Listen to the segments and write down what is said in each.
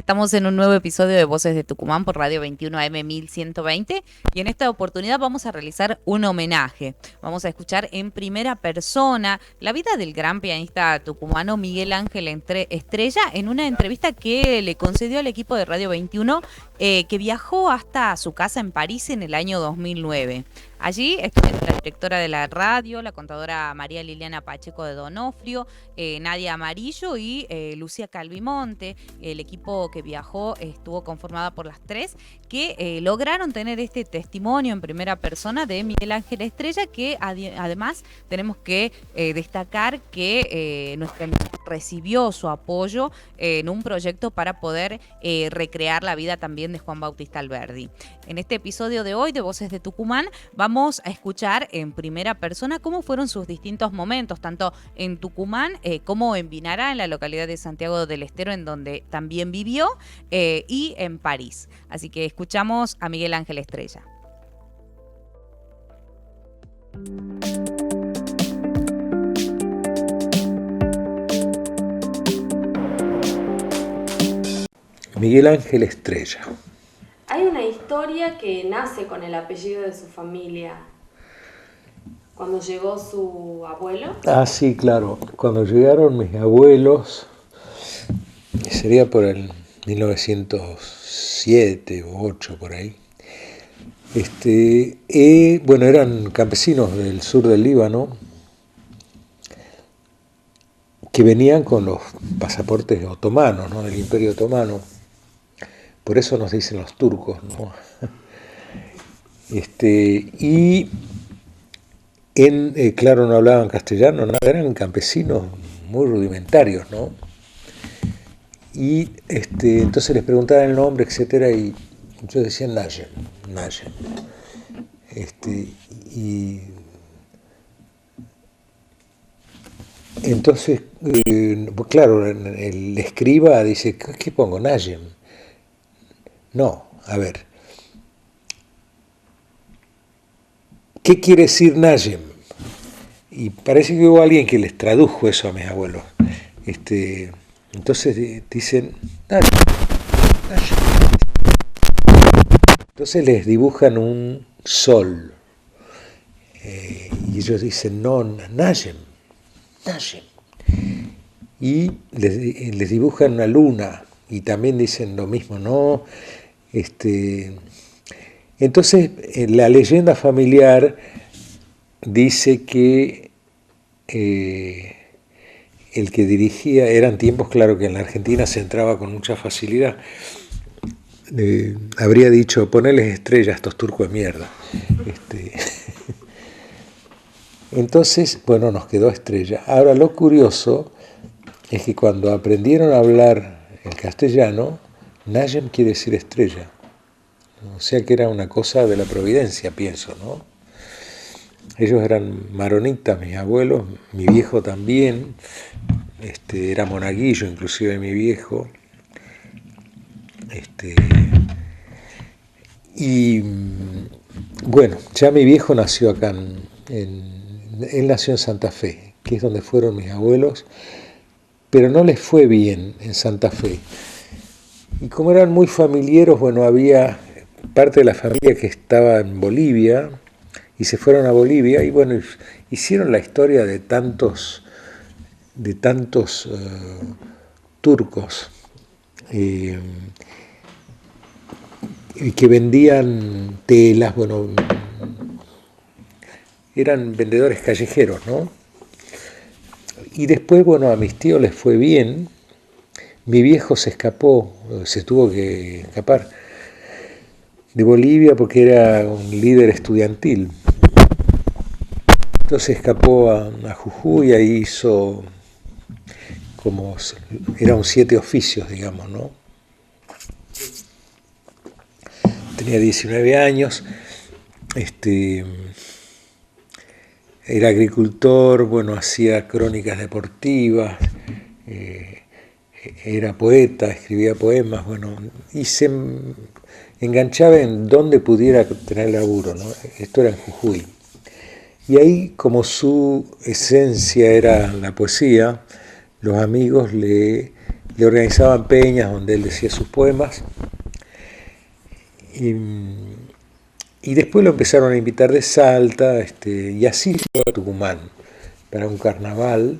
Estamos en un nuevo episodio de Voces de Tucumán por Radio 21 AM 1120 y en esta oportunidad vamos a realizar un homenaje. Vamos a escuchar en primera persona la vida del gran pianista tucumano Miguel Ángel Estrella en una entrevista que le concedió al equipo de Radio 21 que viajó hasta su casa en París en el año 2009. Allí estuvieron la directora de la radio, la contadora María Liliana Pacheco de Donofrio, Nadia Amarillo y Lucía Calvimonte. El equipo que viajó estuvo conformada por las tres que lograron tener este testimonio en primera persona de Miguel Ángel Estrella, que además tenemos que destacar que nuestra emisora recibió su apoyo en un proyecto para poder recrear la vida también de Juan Bautista Alberdi. En este episodio de hoy de Voces de Tucumán vamos a escuchar en primera persona cómo fueron sus distintos momentos, tanto en Tucumán como en Vinará, en la localidad de Santiago del Estero, en donde también vivió, y en París. Así que escuchamos a Miguel Ángel Estrella. Miguel Ángel Estrella. Hay una historia que nace con el apellido de su familia. Cuando llegó su abuelo. Ah, sí, claro. Cuando llegaron mis abuelos, sería por el 1907 o 8 por ahí. Bueno, eran campesinos del sur del Líbano que venían con los pasaportes otomanos, ¿no? Del Imperio Otomano. Por eso nos dicen los turcos, ¿no? Claro, no hablaban castellano, ¿no? Eran campesinos muy rudimentarios, ¿no? Y entonces les preguntaban el nombre, etcétera, y yo decía Najem. Y entonces, claro, el escriba dice, ¿qué pongo? Najem. No, a ver. ¿Qué quiere decir Najem? Y parece que hubo alguien que les tradujo eso a mis abuelos. Entonces dicen Najem. Entonces les dibujan un sol. Y ellos dicen, no, Najem. Y les dibujan una luna. Y también dicen lo mismo, ¿no? Entonces, la leyenda familiar dice que el que dirigía, eran tiempos, claro, que en la Argentina se entraba con mucha facilidad, habría dicho, ponerles estrellas a estos turcos de mierda. Entonces, bueno, nos quedó Estrella. Ahora, lo curioso es que cuando aprendieron a hablar el castellano, Najem quiere decir estrella. O sea que era una cosa de la providencia, pienso, ¿no? Ellos eran maronitas, mis abuelos, mi viejo también, era monaguillo, inclusive mi viejo. Y bueno, ya mi viejo nació acá, él nació en Santa Fe, que es donde fueron mis abuelos, pero no les fue bien en Santa Fe. Y como eran muy familiares, bueno, había parte de la familia que estaba en Bolivia y se fueron a Bolivia y bueno, hicieron la historia de tantos turcos y que vendían telas, bueno, eran vendedores callejeros, ¿no? Y después, bueno, a mis tíos les fue bien. Mi viejo se tuvo que escapar de Bolivia porque era un líder estudiantil. Entonces escapó a Jujuy y ahí hizo era un 7 oficios, digamos, ¿no? Tenía 19 años, era agricultor, bueno, hacía crónicas deportivas, era poeta, escribía poemas, bueno, y se enganchaba en donde pudiera tener laburo, ¿no? Esto era en Jujuy. Y ahí, como su esencia era la poesía, los amigos le le organizaban peñas donde él decía sus poemas. Y después lo empezaron a invitar de Salta, y así llegó a Tucumán para un carnaval.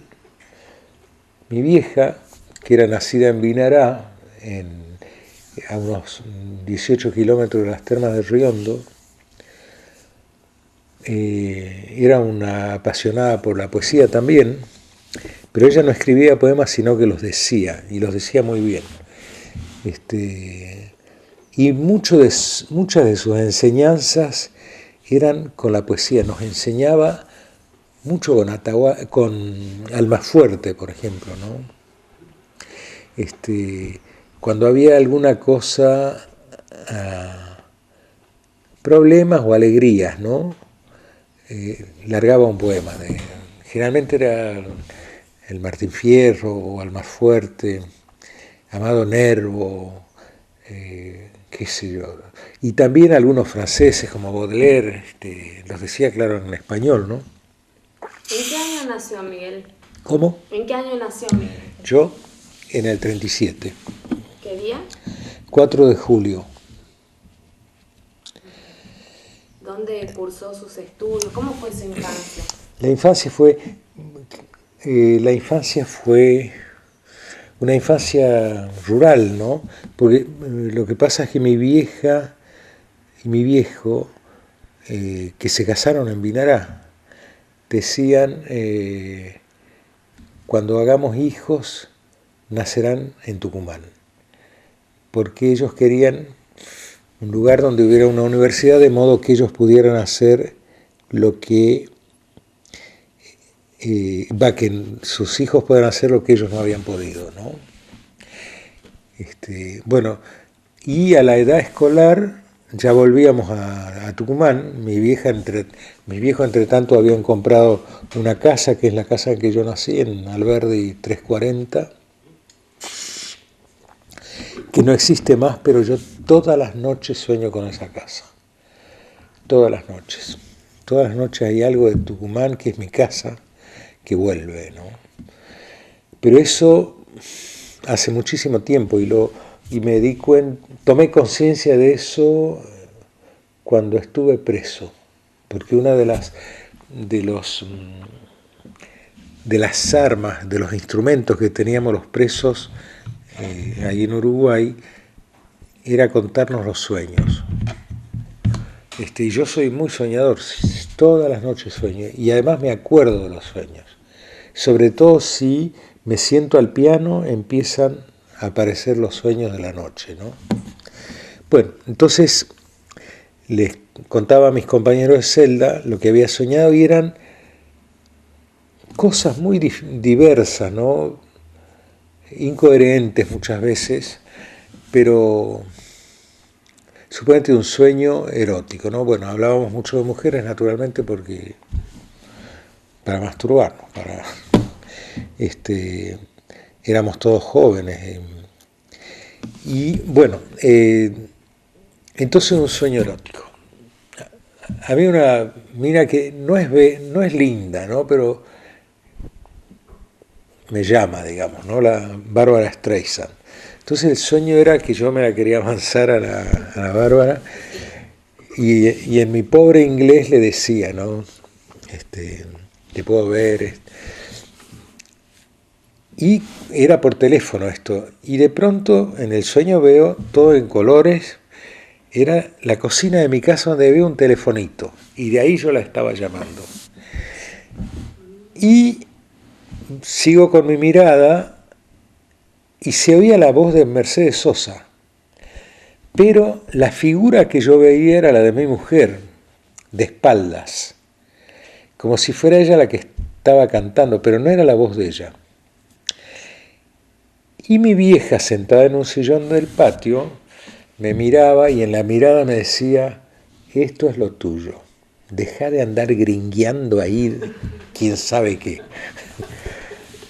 Mi vieja, que era nacida en Vinará, a unos 18 kilómetros de las termas de Riondo, era una apasionada por la poesía también, pero ella no escribía poemas, sino que los decía, y los decía muy bien. Y muchas de sus enseñanzas eran con la poesía. Nos enseñaba mucho con Almafuerte, por ejemplo, ¿no? Cuando había alguna cosa, problemas o alegrías, ¿no? Largaba un poema. Generalmente era el Martín Fierro o Almafuerte, Amado Nervo, qué sé yo. Y también algunos franceses como Baudelaire, los decía claro en español, ¿no? ¿En qué año nació Miguel? ¿Cómo? ¿En qué año nació Miguel? Yo en el 37. ¿Qué día? 4 de julio. ¿Dónde cursó sus estudios? ¿Cómo fue su infancia? La infancia fue una infancia rural, ¿no? Porque lo que pasa es que mi vieja y mi viejo, que se casaron en Vinará, decían, cuando hagamos hijos, nacerán en Tucumán, porque ellos querían un lugar donde hubiera una universidad, de modo que ellos pudieran hacer lo que que sus hijos puedan hacer lo que ellos no habían podido, ¿no? Bueno, y a la edad escolar ya volvíamos a Tucumán. Mi viejo entre tanto habían comprado una casa, que es la casa en que yo nací, en Alberdi 340, que no existe más, pero yo todas las noches sueño con esa casa. Todas las noches. Todas las noches hay algo de Tucumán, que es mi casa, que vuelve, ¿no? Pero eso hace muchísimo tiempo y me di cuenta, tomé conciencia de eso cuando estuve preso, porque una de las armas, de los instrumentos que teníamos los presos ahí en Uruguay, era contarnos los sueños. Y yo soy muy soñador, todas las noches sueño, y además me acuerdo de los sueños. Sobre todo si me siento al piano, empiezan a aparecer los sueños de la noche, ¿no? Bueno, entonces les contaba a mis compañeros de celda lo que había soñado y eran cosas muy diversas, ¿no? Incoherentes muchas veces, pero suponete un sueño erótico, ¿no? Bueno, hablábamos mucho de mujeres, naturalmente, porque para masturbarnos, éramos todos jóvenes. Y bueno, entonces un sueño erótico. Había una mina que no es linda, ¿no? Pero me llama, digamos, ¿no? La Bárbara Streisand. Entonces el sueño era que yo me la quería avanzar a la Bárbara y en mi pobre inglés le decía, ¿no? Te puedo ver. Y era por teléfono esto. Y de pronto en el sueño veo todo en colores. Era la cocina de mi casa donde había un telefonito. Y de ahí yo la estaba llamando. Y sigo con mi mirada y se oía la voz de Mercedes Sosa. Pero la figura que yo veía era la de mi mujer, de espaldas. Como si fuera ella la que estaba cantando, pero no era la voz de ella. Y mi vieja, sentada en un sillón del patio, me miraba y en la mirada me decía, esto es lo tuyo, deja de andar gringueando ahí, quién sabe qué.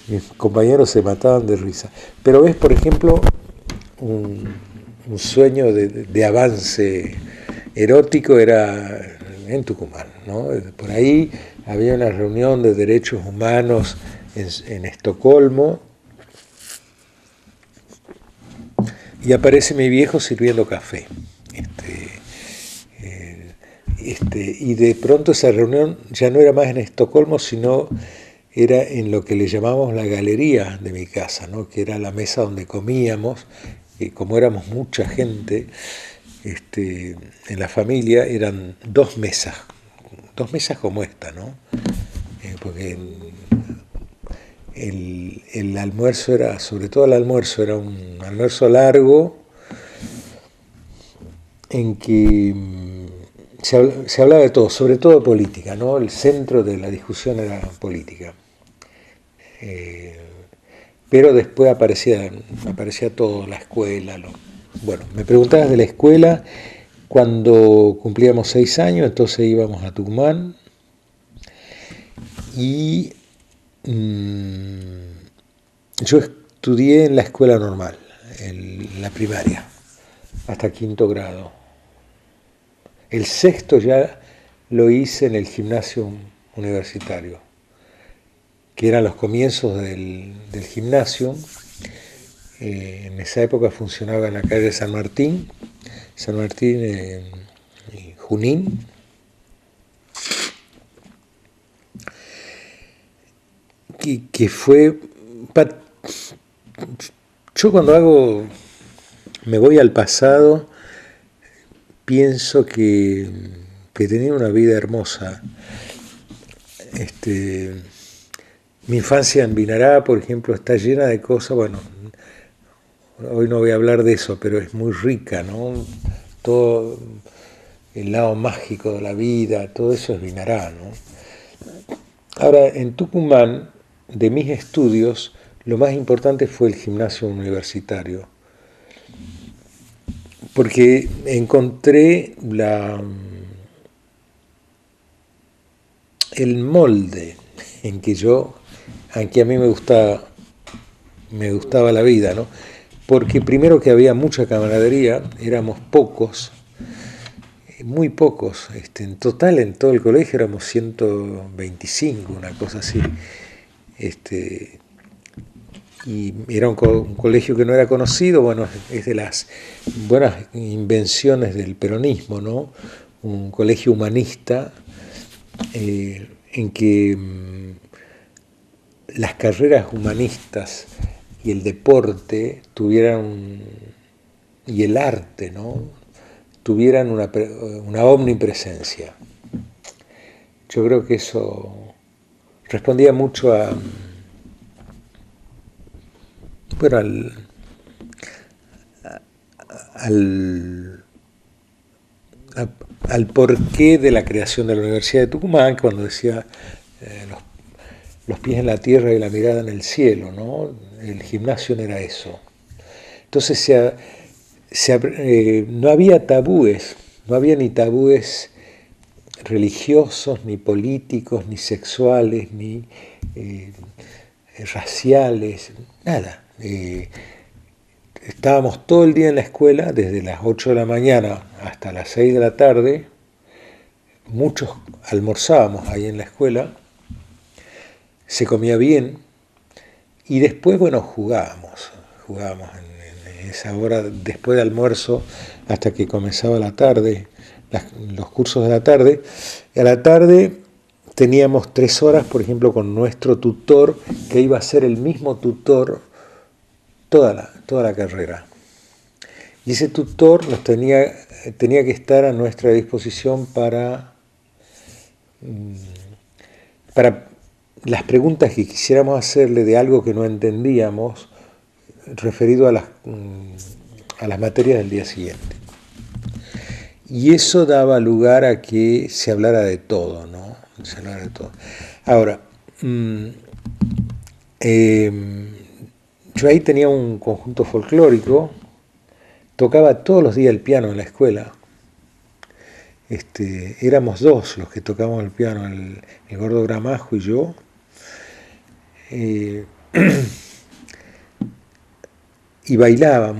Mis compañeros se mataban de risa. Pero ves, por ejemplo, un sueño de avance erótico era en Tucumán, ¿no? Por ahí había una reunión de derechos humanos en Estocolmo y aparece mi viejo sirviendo café. Y de pronto esa reunión ya no era más en Estocolmo, sino era en lo que le llamamos la galería de mi casa, ¿no? Que era la mesa donde comíamos, y como éramos mucha gente en la familia, eran dos mesas como esta, ¿no? Porque el almuerzo era, sobre todo el almuerzo, era un almuerzo largo en que se hablaba de todo, sobre todo de política, ¿no? El centro de la discusión era política. Pero después aparecía todo, la escuela. Bueno, me preguntabas de la escuela. Cuando cumplíamos 6 años, entonces íbamos a Tucumán y yo estudié en la escuela normal, en la primaria, hasta 5.º grado. El 6.º ya lo hice en el gimnasio universitario, que eran los comienzos del gimnasio. En esa época funcionaba en la calle de San Martín, Junín. Que fue... Yo cuando me voy al pasado, pienso que tenía una vida hermosa. Mi infancia en Vinará, por ejemplo, está llena de cosas. Bueno, hoy no voy a hablar de eso, pero es muy rica, ¿no? Todo el lado mágico de la vida, todo eso es Vinará, ¿no? Ahora, en Tucumán, de mis estudios, lo más importante fue el gimnasio universitario, porque encontré el molde en que a mí me gustaba la vida, ¿no? Porque primero que había mucha camaradería, éramos pocos, muy pocos, en total en todo el colegio éramos 125, una cosa así. Y era un colegio que no era conocido. Bueno, es de las buenas invenciones del peronismo, ¿no? Un colegio humanista en que las carreras humanistas y el deporte y el arte, ¿no? Tuvieran una omnipresencia. Yo creo que eso respondía mucho al porqué de la creación de la Universidad de Tucumán, cuando decía los pies en la tierra y la mirada en el cielo, ¿no? El gimnasio no era eso. Entonces no había tabúes, no había ni tabúes religiosos, ni políticos, ni sexuales, ni raciales, nada. Estábamos todo el día en la escuela, desde las 8 de la mañana hasta las 6 de la tarde. Muchos almorzábamos ahí en la escuela, se comía bien y después, bueno, jugábamos en esa hora, después de almuerzo, hasta que comenzaba la tarde, los cursos de la tarde. Y a la tarde teníamos 3 horas, por ejemplo, con nuestro tutor, que iba a ser el mismo tutor toda la carrera. Y ese tutor tenía que estar a nuestra disposición para las preguntas que quisiéramos hacerle de algo que no entendíamos, referido a las materias del día siguiente. Y eso daba lugar a que se hablara de todo, ¿no? Se hablara de todo. Ahora, yo ahí tenía un conjunto folclórico, tocaba todos los días el piano en la escuela. Éramos 2 los que tocábamos el piano, el gordo Gramajo y yo. Y bailaban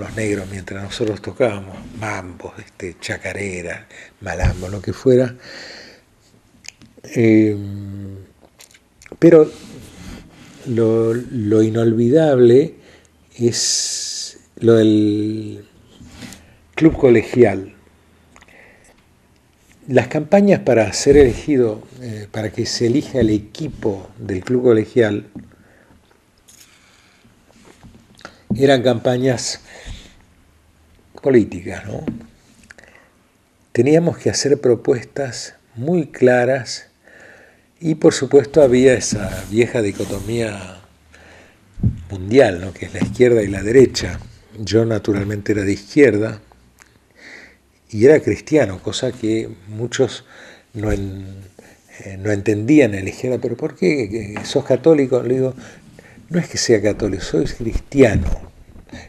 los negros mientras nosotros tocábamos mambos, chacarera, malambo, lo que fuera. Pero lo inolvidable es lo del club colegial. Las campañas para ser elegido, para que se elija el equipo del club colegial, eran campañas políticas, ¿no? Teníamos que hacer propuestas muy claras y por supuesto había esa vieja dicotomía mundial, ¿no? Que es la izquierda y la derecha. Yo naturalmente era de izquierda y era cristiano, cosa que muchos no entendían en la izquierda. ¿Pero por qué sos católico? Le digo, no es que sea católico, soy cristiano.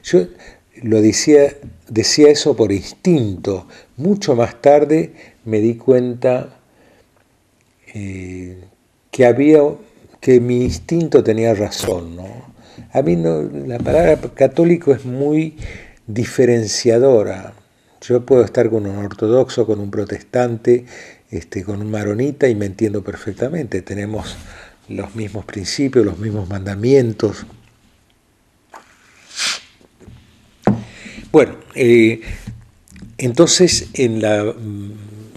Yo lo decía eso por instinto. Mucho más tarde me di cuenta que mi instinto tenía razón, ¿no? A mí no, la palabra católico es muy diferenciadora. Yo puedo estar con un ortodoxo, con un protestante, con un maronita y me entiendo perfectamente. Tenemos los mismos principios, los mismos mandamientos. Bueno, entonces en la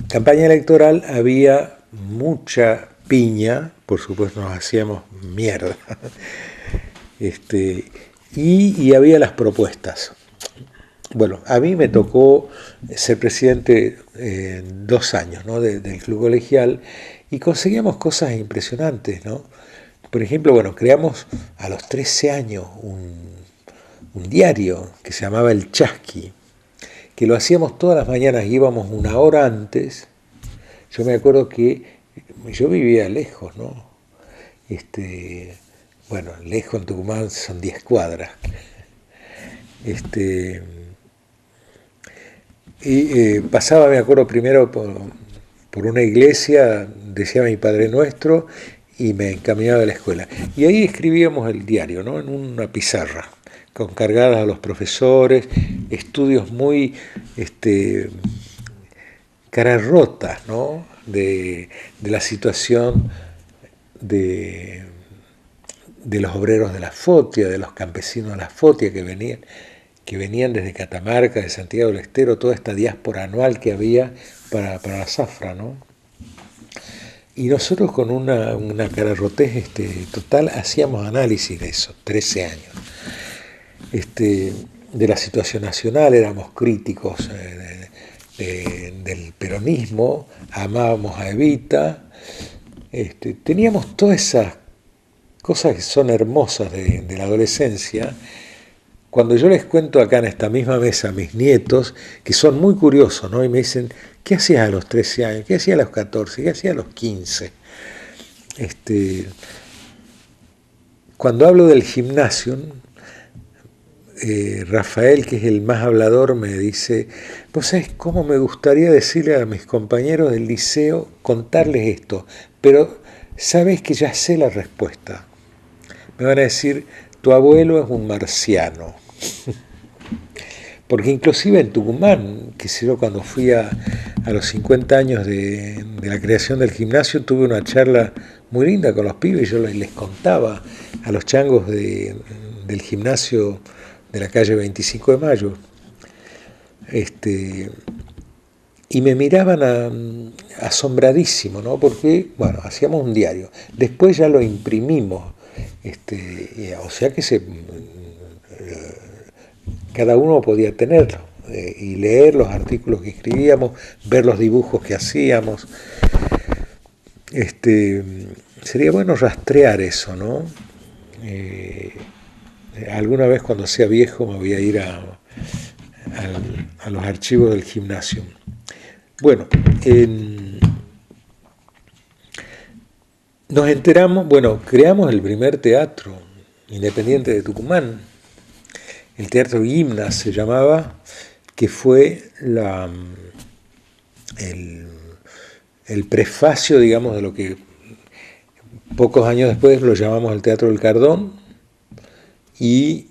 campaña electoral había mucha piña, por supuesto nos hacíamos mierda, y había las propuestas. Bueno, a mí me tocó ser presidente 2 años, ¿no? del club colegial y conseguíamos cosas impresionantes, ¿no? Por ejemplo, bueno, creamos a los 13 años un diario que se llamaba El Chasqui, que lo hacíamos todas las mañanas, íbamos 1 hora antes. Yo me acuerdo que yo vivía lejos, ¿no? Bueno, lejos en Tucumán son 10 cuadras. Pasaba, me acuerdo, primero por una iglesia, decía mi Padre Nuestro, y me encaminaba a la escuela. Y ahí escribíamos el diario, ¿no? En una pizarra, con cargadas a los profesores, estudios muy caras rotas, ¿no? de la situación de los obreros de la Fotia, de los campesinos de la Fotia que venían desde Catamarca, de Santiago del Estero, toda esta diáspora anual que había para la zafra, ¿no? Y nosotros con una cararrotez total hacíamos análisis de eso, 13 años. De la situación nacional, éramos críticos del peronismo, amábamos a Evita, teníamos todas esas cosas que son hermosas de la adolescencia. Cuando yo les cuento acá en esta misma mesa a mis nietos, que son muy curiosos, ¿no? Y me dicen, ¿qué hacías a los 13 años? ¿Qué hacías a los 14? ¿Qué hacías a los 15? Cuando hablo del gimnasio, Rafael, que es el más hablador, me dice, ¿vos sabés cómo me gustaría decirle a mis compañeros del liceo, contarles esto? Pero sabés que ya sé la respuesta. Me van a decir, tu abuelo es un marciano. Porque inclusive en Tucumán, que sé yo, cuando fui a los 50 años de la creación del gimnasio, tuve una charla muy linda con los pibes, yo les contaba a los changos del gimnasio de la calle 25 de Mayo, y me miraban asombradísimo, ¿no? Porque, bueno, hacíamos un diario, después ya lo imprimimos, o sea que cada uno podía tenerlo y leer los artículos que escribíamos, ver los dibujos que hacíamos. Sería bueno rastrear eso, ¿no? Alguna vez cuando sea viejo me voy a ir a los archivos del gimnasio. Bueno, nos enteramos, bueno, creamos el primer teatro independiente de Tucumán, el Teatro Gimnas se llamaba, que fue el prefacio, digamos, de lo que pocos años después lo llamamos el Teatro del Cardón, y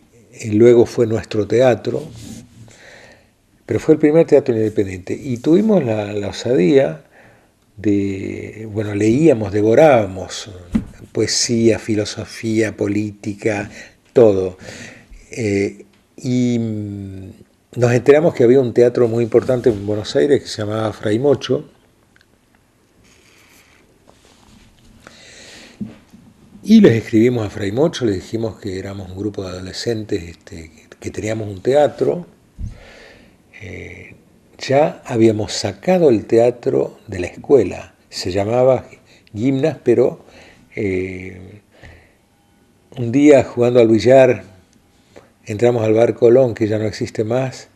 luego fue nuestro teatro, pero fue el primer teatro independiente. Y tuvimos la osadía bueno, leíamos, devorábamos poesía, filosofía, política, todo. y nos enteramos que había un teatro muy importante en Buenos Aires que se llamaba Fray Mocho, y les escribimos a Fray Mocho, les dijimos que éramos un grupo de adolescentes que teníamos un teatro. Ya habíamos sacado el teatro de la escuela, se llamaba Gimnas, pero un día jugando al billar entramos al bar Colón, que ya no existe más.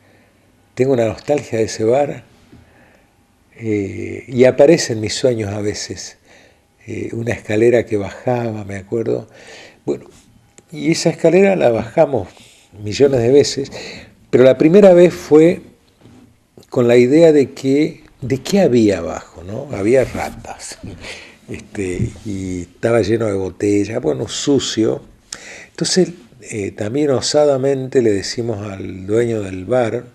Tengo una nostalgia de ese bar y aparece en mis sueños a veces una escalera que bajaba, me acuerdo. Bueno, y esa escalera la bajamos millones de veces, pero la primera vez fue con la idea de qué había abajo, ¿no? Había ratas, y estaba lleno de botellas, bueno, sucio. Entonces, también osadamente le decimos al dueño del bar,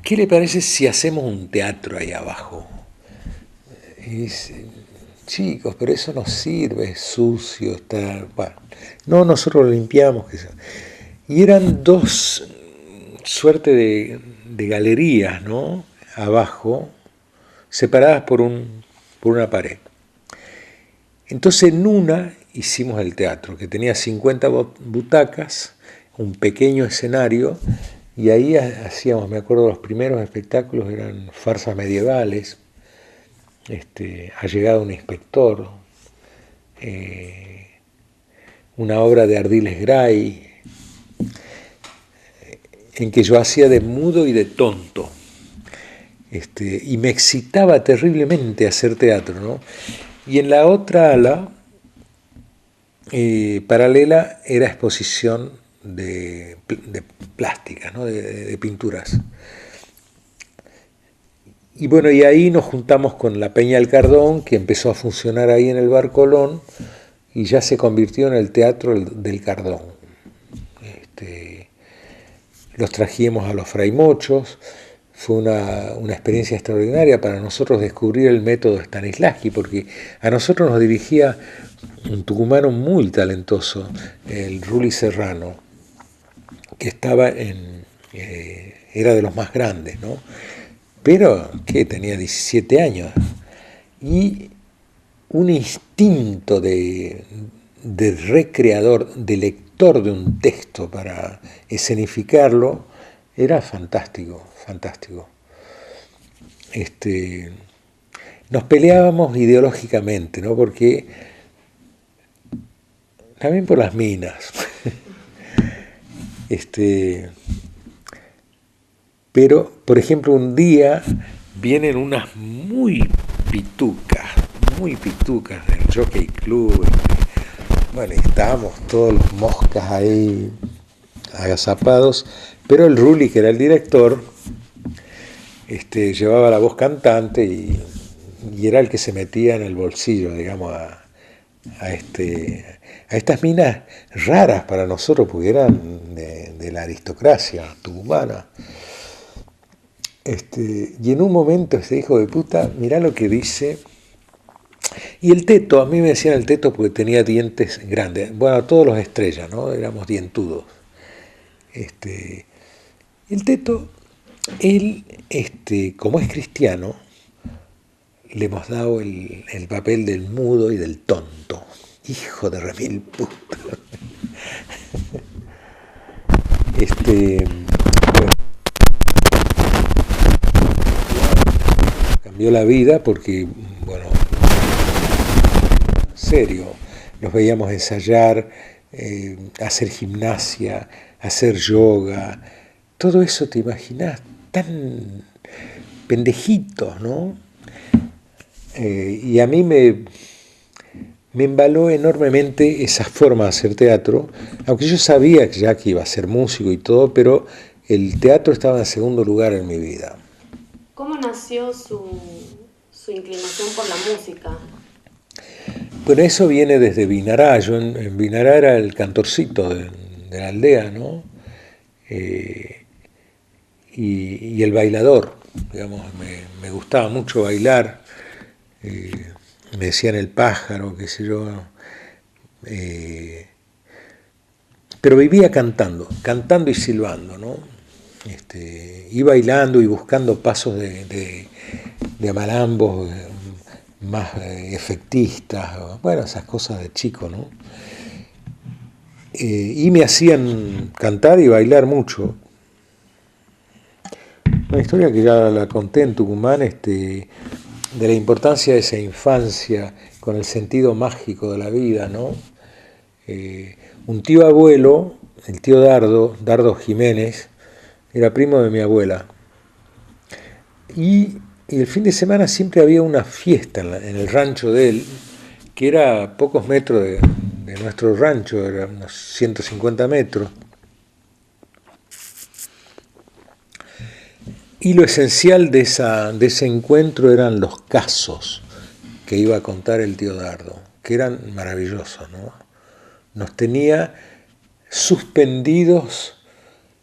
¿qué le parece si hacemos un teatro ahí abajo? Y dice, chicos, pero eso no sirve, es sucio, está... Bueno, no, nosotros lo limpiamos. Y eran dos suerte de galerías, ¿no? Abajo, separadas por una pared. Entonces en una hicimos el teatro, que tenía 50 butacas, un pequeño escenario, y ahí hacíamos, me acuerdo, los primeros espectáculos eran farsas medievales, Ha llegado un inspector, una obra de Ardiles Gray, en que yo hacía de mudo y de tonto, y me excitaba terriblemente hacer teatro, ¿no? Y en la otra ala, paralela, era exposición de plásticas, ¿no? de pinturas. Y bueno, y ahí nos juntamos con la Peña del Cardón, que empezó a funcionar ahí en el Bar Colón, y ya se convirtió en el Teatro del Cardón. Los trajimos a los Fray Mochos, fue una experiencia extraordinaria para nosotros descubrir el método Stanislavski, porque a nosotros nos dirigía un tucumano muy talentoso, el Ruli Serrano, que estaba era de los más grandes, ¿no? Pero que tenía 17 años, y un instinto de recreador, de lector de un texto para escenificarlo, era fantástico, fantástico. Nos peleábamos ideológicamente, ¿no? Porque también por las minas. Pero, por ejemplo, un día vienen unas muy pitucas del Jockey Club. Bueno, estábamos todos los moscas ahí agazapados, pero el Ruli, que era el director, llevaba la voz cantante y era el que se metía en el bolsillo, digamos, a estas minas raras para nosotros, porque eran de la aristocracia tucumana. Y en un momento este hijo de puta, mirá lo que dice. Y el teto, a mí me decían el teto porque tenía dientes grandes. Bueno, todos los estrellas, ¿no? Éramos dientudos. El teto, él, como es cristiano, le hemos dado el papel del mudo y del tonto. Hijo de remil puta. Bueno, cambió la vida porque, bueno, en serio, nos veíamos ensayar, hacer gimnasia, hacer yoga, todo eso, te imaginas, tan pendejitos, ¿no? Y a mí me embaló enormemente esa forma de hacer teatro, aunque yo sabía que ya que iba a ser músico y todo, pero el teatro estaba en segundo lugar en mi vida. ¿Cómo nació su inclinación por la música? Bueno, eso viene desde Vinará. Yo en Vinará era el cantorcito de la aldea, ¿no? Y el bailador, digamos, me gustaba mucho bailar. Me decían el pájaro, qué sé yo. pero vivía cantando y silbando, ¿no? Y bailando y buscando pasos de amalambos más efectistas, bueno, esas cosas de chico, ¿no? Y me hacían cantar y bailar mucho. Una historia que ya la conté en Tucumán, de la importancia de esa infancia con el sentido mágico de la vida, ¿no? Un tío abuelo, el tío Dardo Jiménez, era primo de mi abuela. Y el fin de semana siempre había una fiesta en el rancho de él, que era a pocos metros de nuestro rancho, era unos 150 metros. Y lo esencial de ese encuentro eran los casos que iba a contar el tío Dardo, que eran maravillosos, ¿no? Nos tenía suspendidos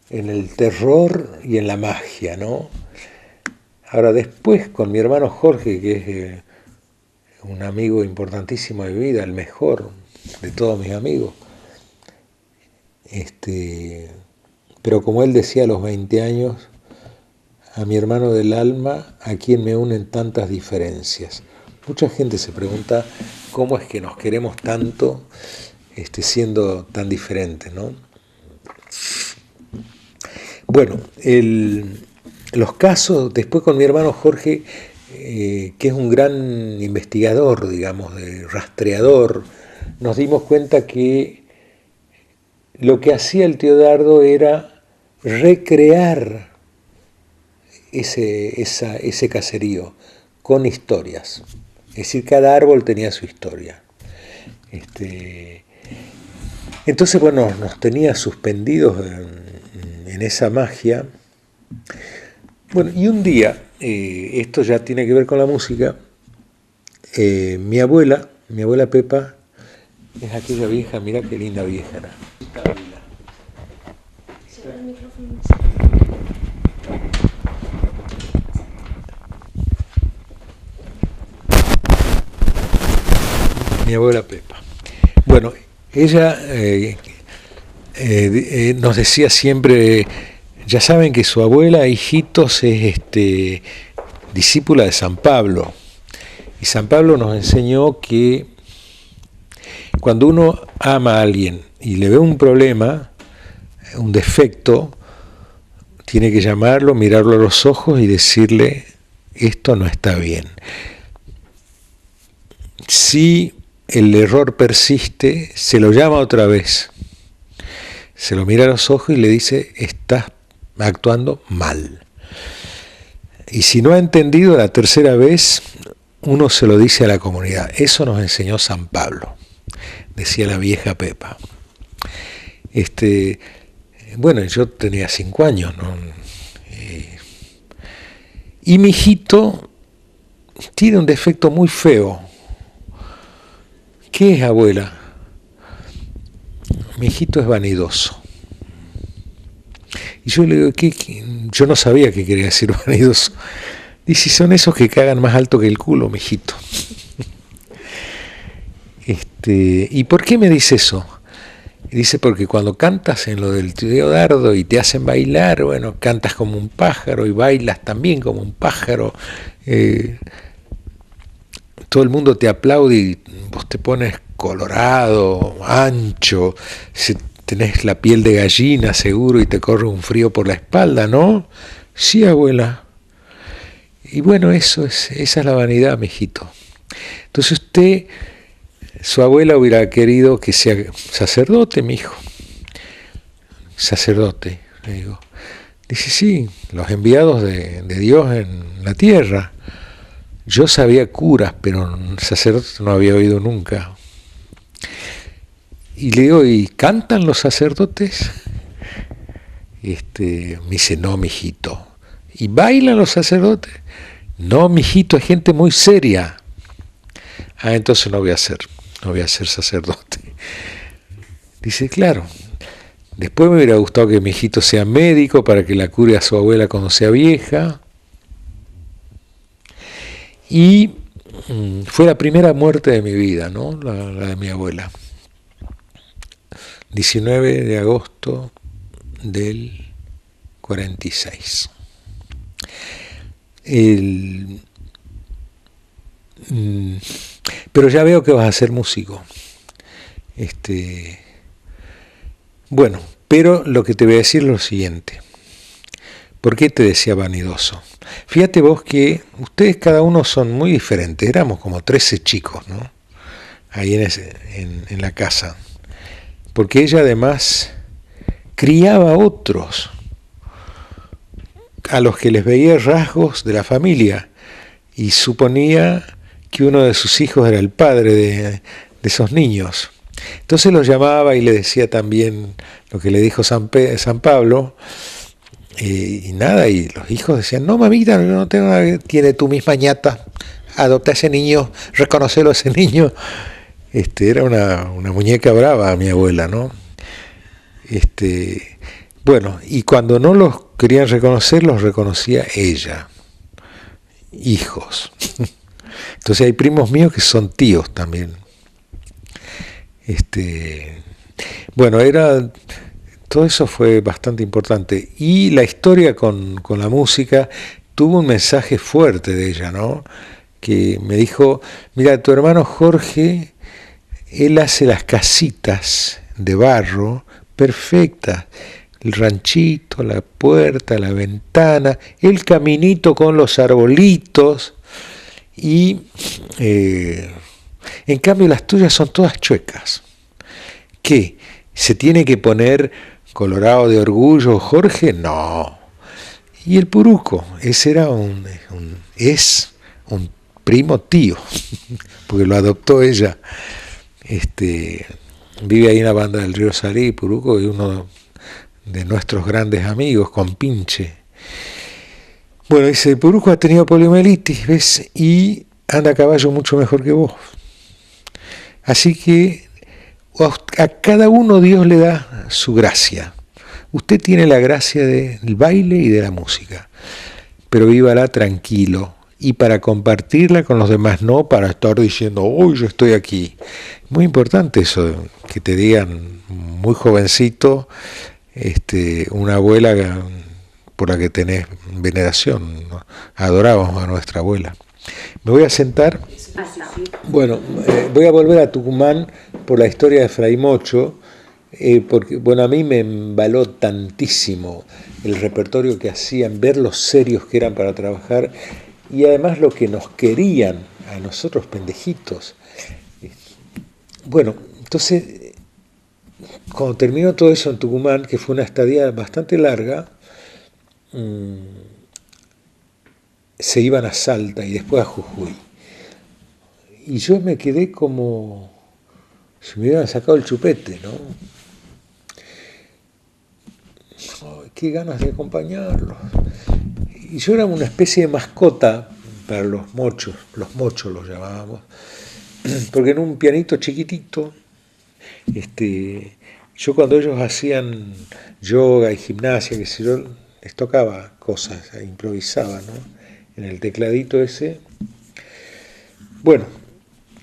en el terror y en la magia, ¿no? Ahora después con mi hermano Jorge, que es un amigo importantísimo de mi vida, el mejor de todos mis amigos, pero como él decía a los 20 años, a mi hermano del alma, a quien me unen tantas diferencias. Mucha gente se pregunta cómo es que nos queremos tanto siendo tan diferentes, ¿no? Bueno, los casos, después con mi hermano Jorge, que es un gran investigador, digamos, rastreador, nos dimos cuenta que lo que hacía el tío Dardo era recrear ese caserío con historias. Es decir, cada árbol tenía su historia. Entonces, bueno, nos tenía suspendidos en esa magia. Bueno, y un día, esto ya tiene que ver con la música, mi abuela Pepa, es aquella vieja, mirá qué linda vieja era. Mi abuela Pepa. Bueno, ella nos decía siempre, ya saben que su abuela, hijitos, es discípula de San Pablo. Y San Pablo nos enseñó que cuando uno ama a alguien y le ve un problema, un defecto, tiene que llamarlo, mirarlo a los ojos y decirle, esto no está bien. Si el error persiste, se lo llama otra vez, se lo mira a los ojos y le dice, estás actuando mal. Y si no ha entendido la tercera vez, uno se lo dice a la comunidad. Eso nos enseñó San Pablo, decía la vieja Pepa. Bueno, yo tenía 5 años, ¿no? Y mi hijito tiene un defecto muy feo. ¿Qué es, abuela? Mi hijito es vanidoso. Y yo le digo, yo no sabía qué quería decir vanidoso. Dice, son esos que cagan más alto que el culo, mijito. ¿Y por qué me dice eso? Y dice, porque cuando cantas en lo del tío Dardo y te hacen bailar, bueno, cantas como un pájaro y bailas también como un pájaro. Todo el mundo te aplaude y vos te pones colorado, ancho, tenés la piel de gallina seguro y te corre un frío por la espalda, ¿no? Sí, abuela. Y bueno, esa es la vanidad, mijito. Entonces su abuela hubiera querido que sea sacerdote, mijo. Sacerdote, le digo. Dice, sí, los enviados de Dios en la tierra. Yo sabía curas, pero sacerdote no había oído nunca. Y le digo, ¿y cantan los sacerdotes? Me dice, no, mijito. ¿Y bailan los sacerdotes? No, mijito, es gente muy seria. Ah, entonces no voy a ser sacerdote. Dice, claro. Después me hubiera gustado que mi hijito sea médico para que la cure a su abuela cuando sea vieja. Y fue la primera muerte de mi vida, ¿no? La de mi abuela. 19 de agosto del 46. Pero ya veo que vas a ser músico. Bueno, pero lo que te voy a decir es lo siguiente. ¿Por qué te decía vanidoso? Fíjate vos que ustedes cada uno son muy diferentes. Éramos como 13 chicos, ¿no? Ahí en la casa. Porque ella además criaba a otros, a los que les veía rasgos de la familia, y suponía que uno de sus hijos era el padre de esos niños. Entonces los llamaba y le decía también lo que le dijo San Pablo, y nada, y los hijos decían, no mamita, no tengo nada, tiene tu misma ñata, adopta a ese niño, reconocelo a ese niño. Era una muñeca brava mi abuela, ¿no? Bueno, y cuando no los querían reconocer, los reconocía ella, hijos. Entonces hay primos míos que son tíos también. Bueno, todo eso fue bastante importante. Y la historia con la música tuvo un mensaje fuerte de ella, ¿no? Que me dijo, mira, tu hermano Jorge, él hace las casitas de barro perfectas, el ranchito, la puerta, la ventana, el caminito con los arbolitos, y en cambio las tuyas son todas chuecas. ¿Qué? ¿Se tiene que poner colorado de orgullo Jorge? No. Y el Puruco, ese era es un primo tío, porque lo adoptó ella. Vive ahí en la banda del río Salí, Puruco, y uno de nuestros grandes amigos, Compinche. Bueno, dice, Puruco ha tenido poliomielitis, ¿ves? Y anda a caballo mucho mejor que vos. Así que a cada uno Dios le da su gracia. Usted tiene la gracia del baile y de la música, pero vívala tranquilo, y para compartirla con los demás, no para estar diciendo, hoy yo estoy aquí. Muy importante eso, que te digan muy jovencito, una abuela por la que tenés veneración, ¿no? Adorábamos a nuestra abuela. Me voy a sentar. Bueno, voy a volver a Tucumán por la historia de Fray Mocho, porque bueno, a mí me embaló tantísimo el repertorio que hacían, ver los serios que eran para trabajar, y además lo que nos querían a nosotros pendejitos. Bueno, entonces, cuando terminó todo eso en Tucumán, que fue una estadía bastante larga, se iban a Salta y después a Jujuy. Y yo me quedé como si me hubieran sacado el chupete, ¿no? Ay, qué ganas de acompañarlos. Y yo era una especie de mascota para los mochos los llamábamos, porque en un pianito chiquitito, yo cuando ellos hacían yoga y gimnasia, que sé yo, les tocaba cosas, improvisaba, ¿no? En el tecladito ese. Bueno,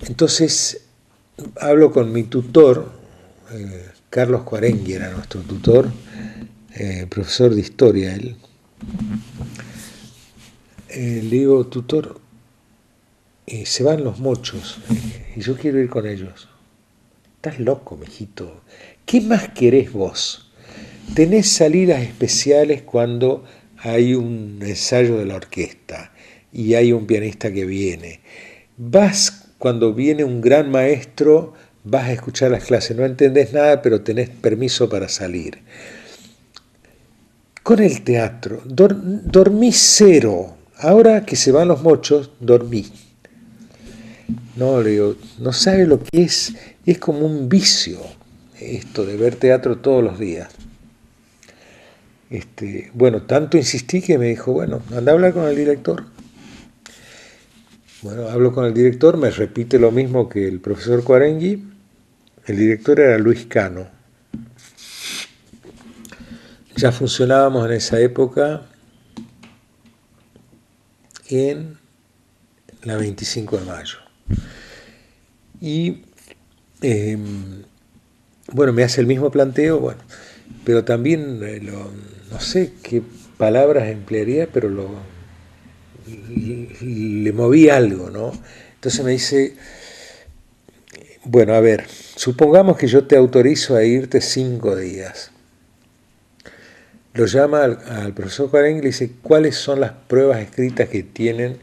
entonces hablo con mi tutor, Carlos Cuarengui era nuestro tutor, profesor de historia él. Le digo, tutor, se van los mochos y yo quiero ir con ellos. Estás loco, mijito. ¿Qué más querés vos? Tenés salidas especiales cuando hay un ensayo de la orquesta y hay un pianista que viene. Vas cuando viene un gran maestro, vas a escuchar las clases. No entendés nada, pero tenés permiso para salir. Con el teatro, dormí cero. Ahora que se van los mochos, dormí. No, le digo, no sabe lo que es como un vicio esto de ver teatro todos los días. Bueno, tanto insistí que me dijo, bueno, anda a hablar con el director. Bueno, hablo con el director, me repite lo mismo que el profesor Cuarengui. El director era Luis Cano. Ya funcionábamos en esa época en la 25 de mayo. Y bueno, me hace el mismo planteo, bueno, pero también no sé qué palabras emplearía, pero le moví algo, ¿no? Entonces me dice, bueno, a ver, supongamos que yo te autorizo a irte 5 días. Lo llama al profesor Cuarengue y le dice, ¿cuáles son las pruebas escritas que tienen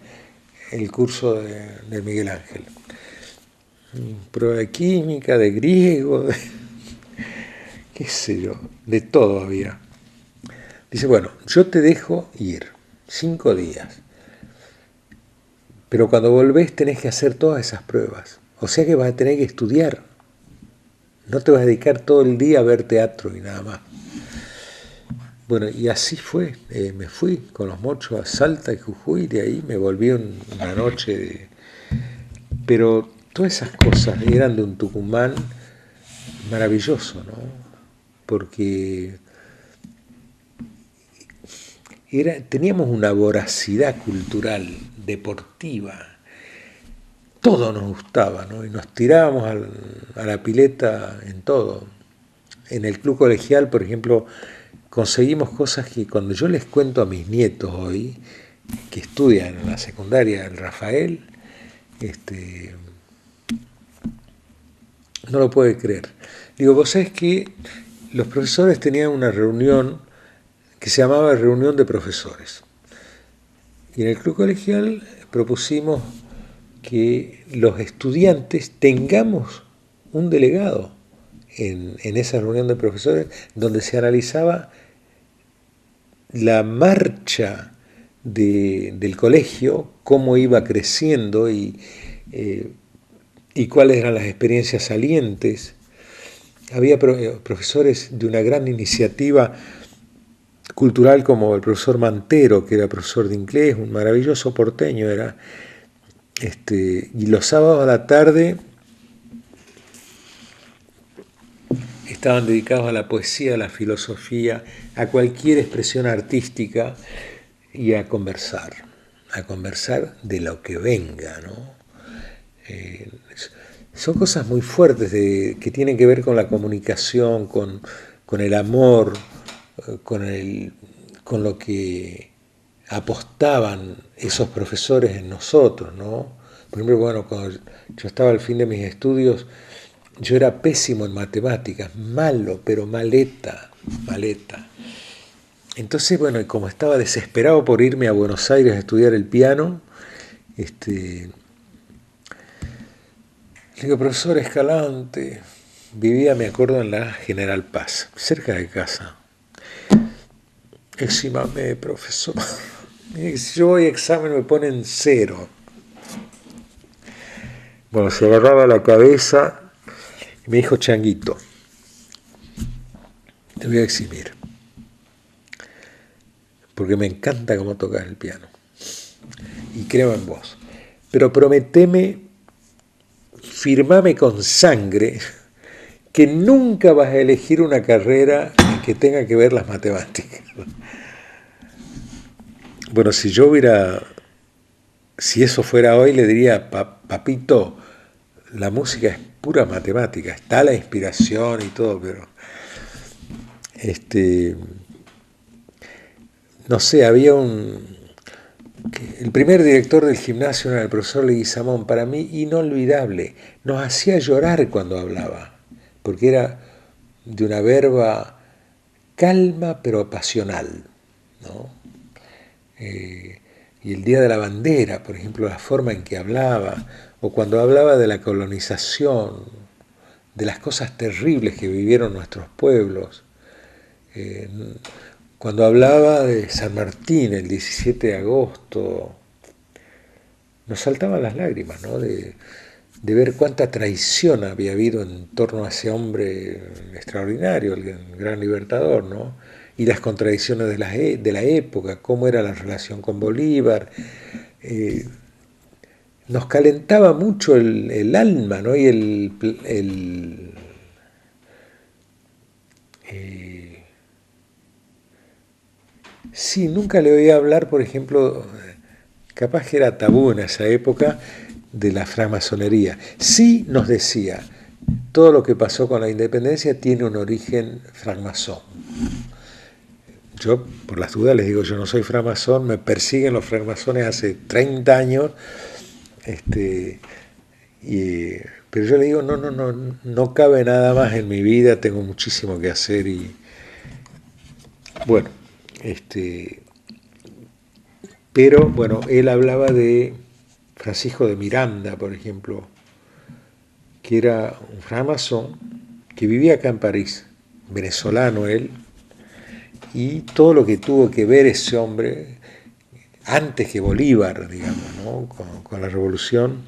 el curso de Miguel Ángel? Prueba de química, de griego, qué sé yo, de todo había. Dice, bueno, yo te dejo ir 5 días, pero cuando volvés tenés que hacer todas esas pruebas. O sea que vas a tener que estudiar. No te vas a dedicar todo el día a ver teatro y nada más. Bueno, y así fue. Me fui con los mochos a Salta y Jujuy, y de ahí me volví una noche. Pero todas esas cosas eran de un Tucumán maravilloso, ¿no? Porque teníamos una voracidad cultural, deportiva. Todo nos gustaba, ¿no? Y nos tirábamos a la pileta en todo. En el club colegial, por ejemplo, conseguimos cosas que cuando yo les cuento a mis nietos hoy, que estudian en la secundaria, el Rafael, no lo puede creer. Digo, vos sabés que los profesores tenían una reunión que se llamaba reunión de profesores. Y en el club colegial propusimos que los estudiantes tengamos un delegado en esa reunión de profesores donde se analizaba la marcha del colegio, cómo iba creciendo y cuáles eran las experiencias salientes. Había profesores de una gran iniciativa cultural como el profesor Mantero, que era profesor de inglés, un maravilloso porteño era. Y los sábados a la tarde estaban dedicados a la poesía, a la filosofía, a cualquier expresión artística y a conversar de lo que venga, ¿no? Son cosas muy fuertes que tienen que ver con la comunicación, con el amor, con lo que apostaban esos profesores en nosotros, ¿no? Por ejemplo, bueno, cuando yo estaba al fin de mis estudios, yo era pésimo en matemáticas, malo, pero maleta. Entonces, bueno, como estaba desesperado por irme a Buenos Aires a estudiar el piano, le digo, profesor Escalante, vivía, me acuerdo, en la General Paz, cerca de casa. Exímame, profesor. Si yo voy a examen me ponen 0. Bueno, se agarraba la cabeza y me dijo, Changuito, te voy a eximir, porque me encanta cómo tocas el piano y creo en vos, pero prometeme, firmame con sangre que nunca vas a elegir una carrera que tenga que ver las matemáticas. Bueno, si eso fuera hoy, le diría, papito, la música es pura matemática, está la inspiración y todo, pero no sé, había el primer director del gimnasio era el profesor Leguizamón, para mí inolvidable, nos hacía llorar cuando hablaba, porque era de una verba calma pero apasional, ¿no? Y el Día de la Bandera, por ejemplo, la forma en que hablaba, o cuando hablaba de la colonización, de las cosas terribles que vivieron nuestros pueblos, cuando hablaba de San Martín el 17 de agosto, nos saltaban las lágrimas, ¿no? De ver cuánta traición había habido en torno a ese hombre extraordinario, el gran libertador, ¿no? Y las contradicciones de la época, cómo era la relación con Bolívar. Nos calentaba mucho el alma, ¿no? Y sí, nunca le oía hablar, por ejemplo, capaz que era tabú en esa época, de la francmasonería. Sí nos decía, todo lo que pasó con la independencia tiene un origen francmasón. Yo, por las dudas, les digo, yo no soy francmasón, me persiguen los francmasones hace 30 años, pero yo le digo, no cabe nada más en mi vida, tengo muchísimo que hacer y bueno, pero bueno, él hablaba de Francisco de Miranda, por ejemplo, que era un francmasón que vivía acá en París, venezolano él, y todo lo que tuvo que ver ese hombre antes que Bolívar, digamos, ¿no? con la revolución,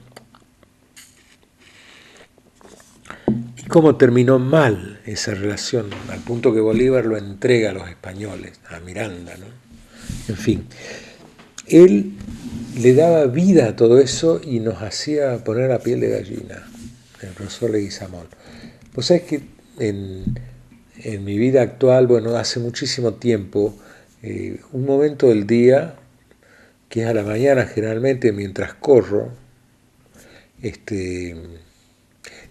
y cómo terminó mal esa relación, al punto que Bolívar lo entrega a los españoles, a Miranda, ¿no? En fin, él le daba vida a todo eso y nos hacía poner la piel de gallina, el profesor Leguizamón. Vos sabés que en mi vida actual, bueno, hace muchísimo tiempo, un momento del día, que es a la mañana generalmente mientras corro,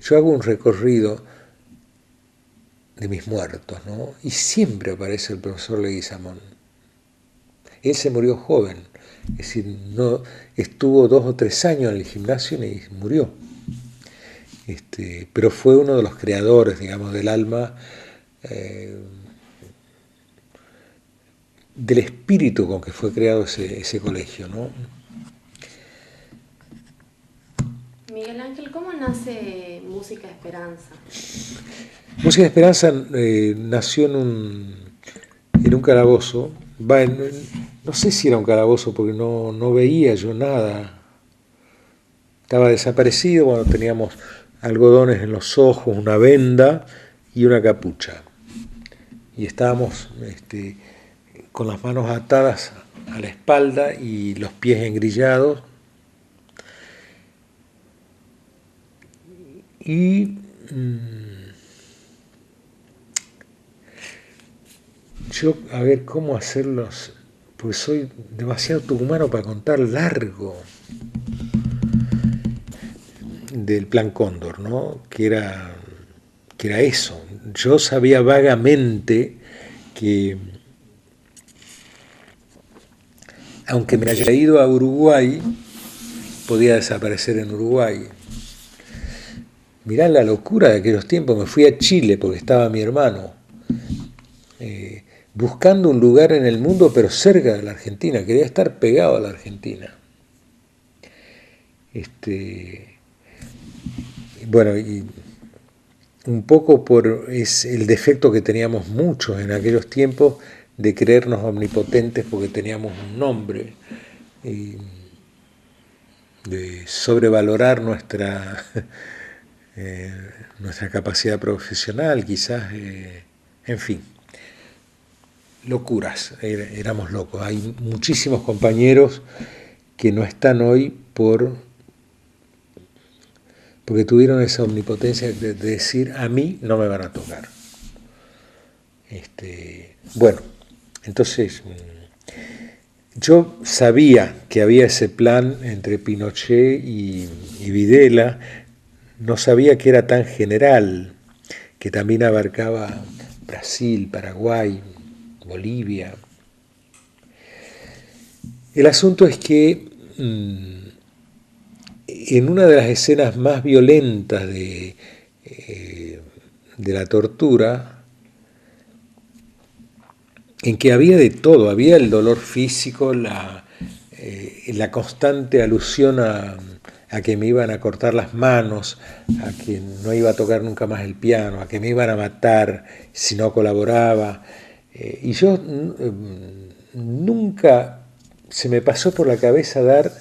yo hago un recorrido de mis muertos, ¿no? Y siempre aparece el profesor Leguizamón. Él se murió joven, es decir, no estuvo 2 o 3 años en el gimnasio y murió. Pero fue uno de los creadores, digamos, del alma, del espíritu con que fue creado ese colegio, ¿no? Miguel Ángel, ¿cómo nace Música Esperanza? Música Esperanza nació en un calabozo. No sé si era un calabozo porque no veía yo nada. Estaba desaparecido, bueno, teníamos algodones en los ojos, una venda y una capucha. Y estábamos con las manos atadas a la espalda y los pies engrillados. Y yo, a ver cómo hacerlos, porque soy demasiado tucumano para contar largo del Plan Cóndor, ¿no? Que era eso. Yo sabía vagamente que, aunque me haya ido a Uruguay, podía desaparecer en Uruguay. Mirá la locura de aquellos tiempos, me fui a Chile porque estaba mi hermano, buscando un lugar en el mundo pero cerca de la Argentina, quería estar pegado a la Argentina. Bueno, y un poco es el defecto que teníamos muchos en aquellos tiempos de creernos omnipotentes porque teníamos un nombre, de sobrevalorar nuestra capacidad profesional, quizás, en fin, locuras, éramos locos. Hay muchísimos compañeros que no están hoy porque tuvieron esa omnipotencia de decir, a mí no me van a tocar. Bueno, entonces yo sabía que había ese plan entre Pinochet y Videla, no sabía que era tan general, que también abarcaba Brasil, Paraguay, Bolivia. El asunto es que en una de las escenas más violentas de la tortura, en que había de todo, había el dolor físico, la constante alusión a que me iban a cortar las manos, a que no iba a tocar nunca más el piano, a que me iban a matar si no colaboraba. Y yo nunca se me pasó por la cabeza dar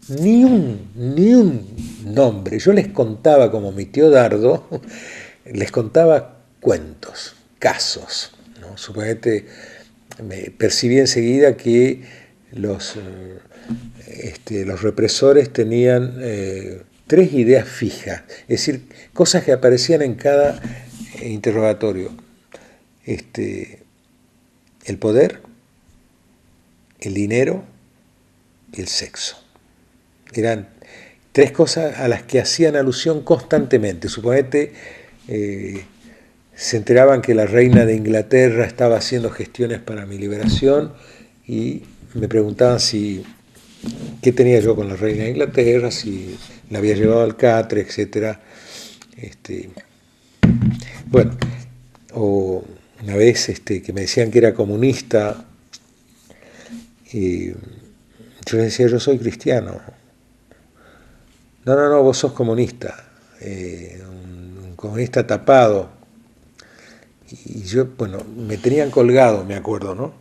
ni un nombre. Yo les contaba, como mi tío Dardo, les contaba cuentos, casos, ¿no? Suponete, me percibí enseguida que los represores tenían 3 ideas fijas, es decir, cosas que aparecían en cada interrogatorio. El poder, el dinero y el sexo. Eran 3 cosas a las que hacían alusión constantemente. Suponete, se enteraban que la reina de Inglaterra estaba haciendo gestiones para mi liberación y me preguntaban qué tenía yo con la reina de Inglaterra, si la había llevado al catre, etc. Bueno, o una vez que me decían que era comunista, y yo les decía, yo soy cristiano. No, vos sos comunista, un comunista tapado. Y yo, bueno, me tenían colgado, me acuerdo, ¿no?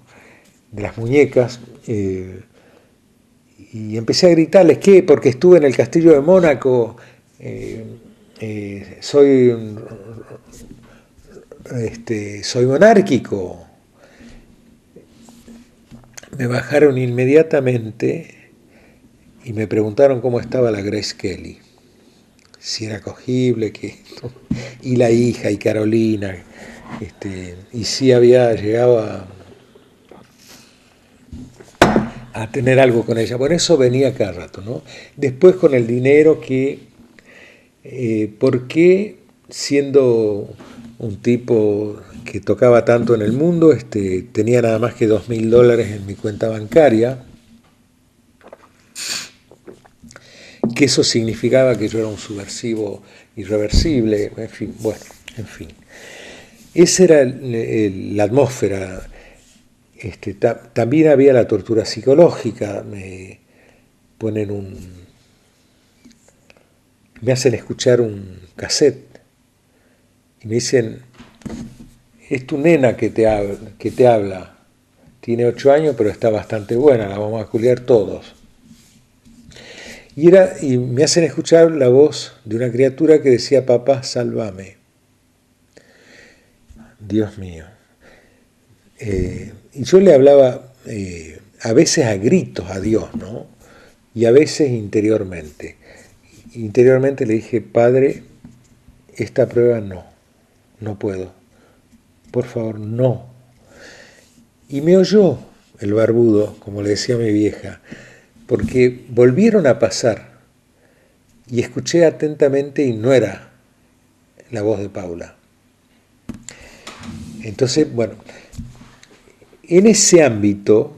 De las muñecas, y empecé a gritarles, ¿qué? Porque estuve en el castillo de Mónaco, soy monárquico. Me bajaron inmediatamente y me preguntaron cómo estaba la Grace Kelly, si era acogible, y la hija, y Carolina, y si había llegado a tener algo con ella. Por eso venía cada rato, ¿no? Después con el dinero ¿por qué siendo un tipo que tocaba tanto en el mundo, tenía nada más que $2.000 en mi cuenta bancaria, que eso significaba que yo era un subversivo irreversible, en fin, bueno, en fin. Esa era la atmósfera. También había la tortura psicológica, me hacen escuchar un cassette y me dicen, es tu nena que te habla, tiene 8 años pero está bastante buena, la vamos a culiar todos. Y me hacen escuchar la voz de una criatura que decía, papá, sálvame. Dios mío. Y yo le hablaba a veces a gritos a Dios, ¿no? Y a veces interiormente. Interiormente le dije, Padre, esta prueba no puedo. Por favor, no. Y me oyó el barbudo, como le decía mi vieja, porque volvieron a pasar y escuché atentamente y no era la voz de Paula. Entonces, bueno, en ese ámbito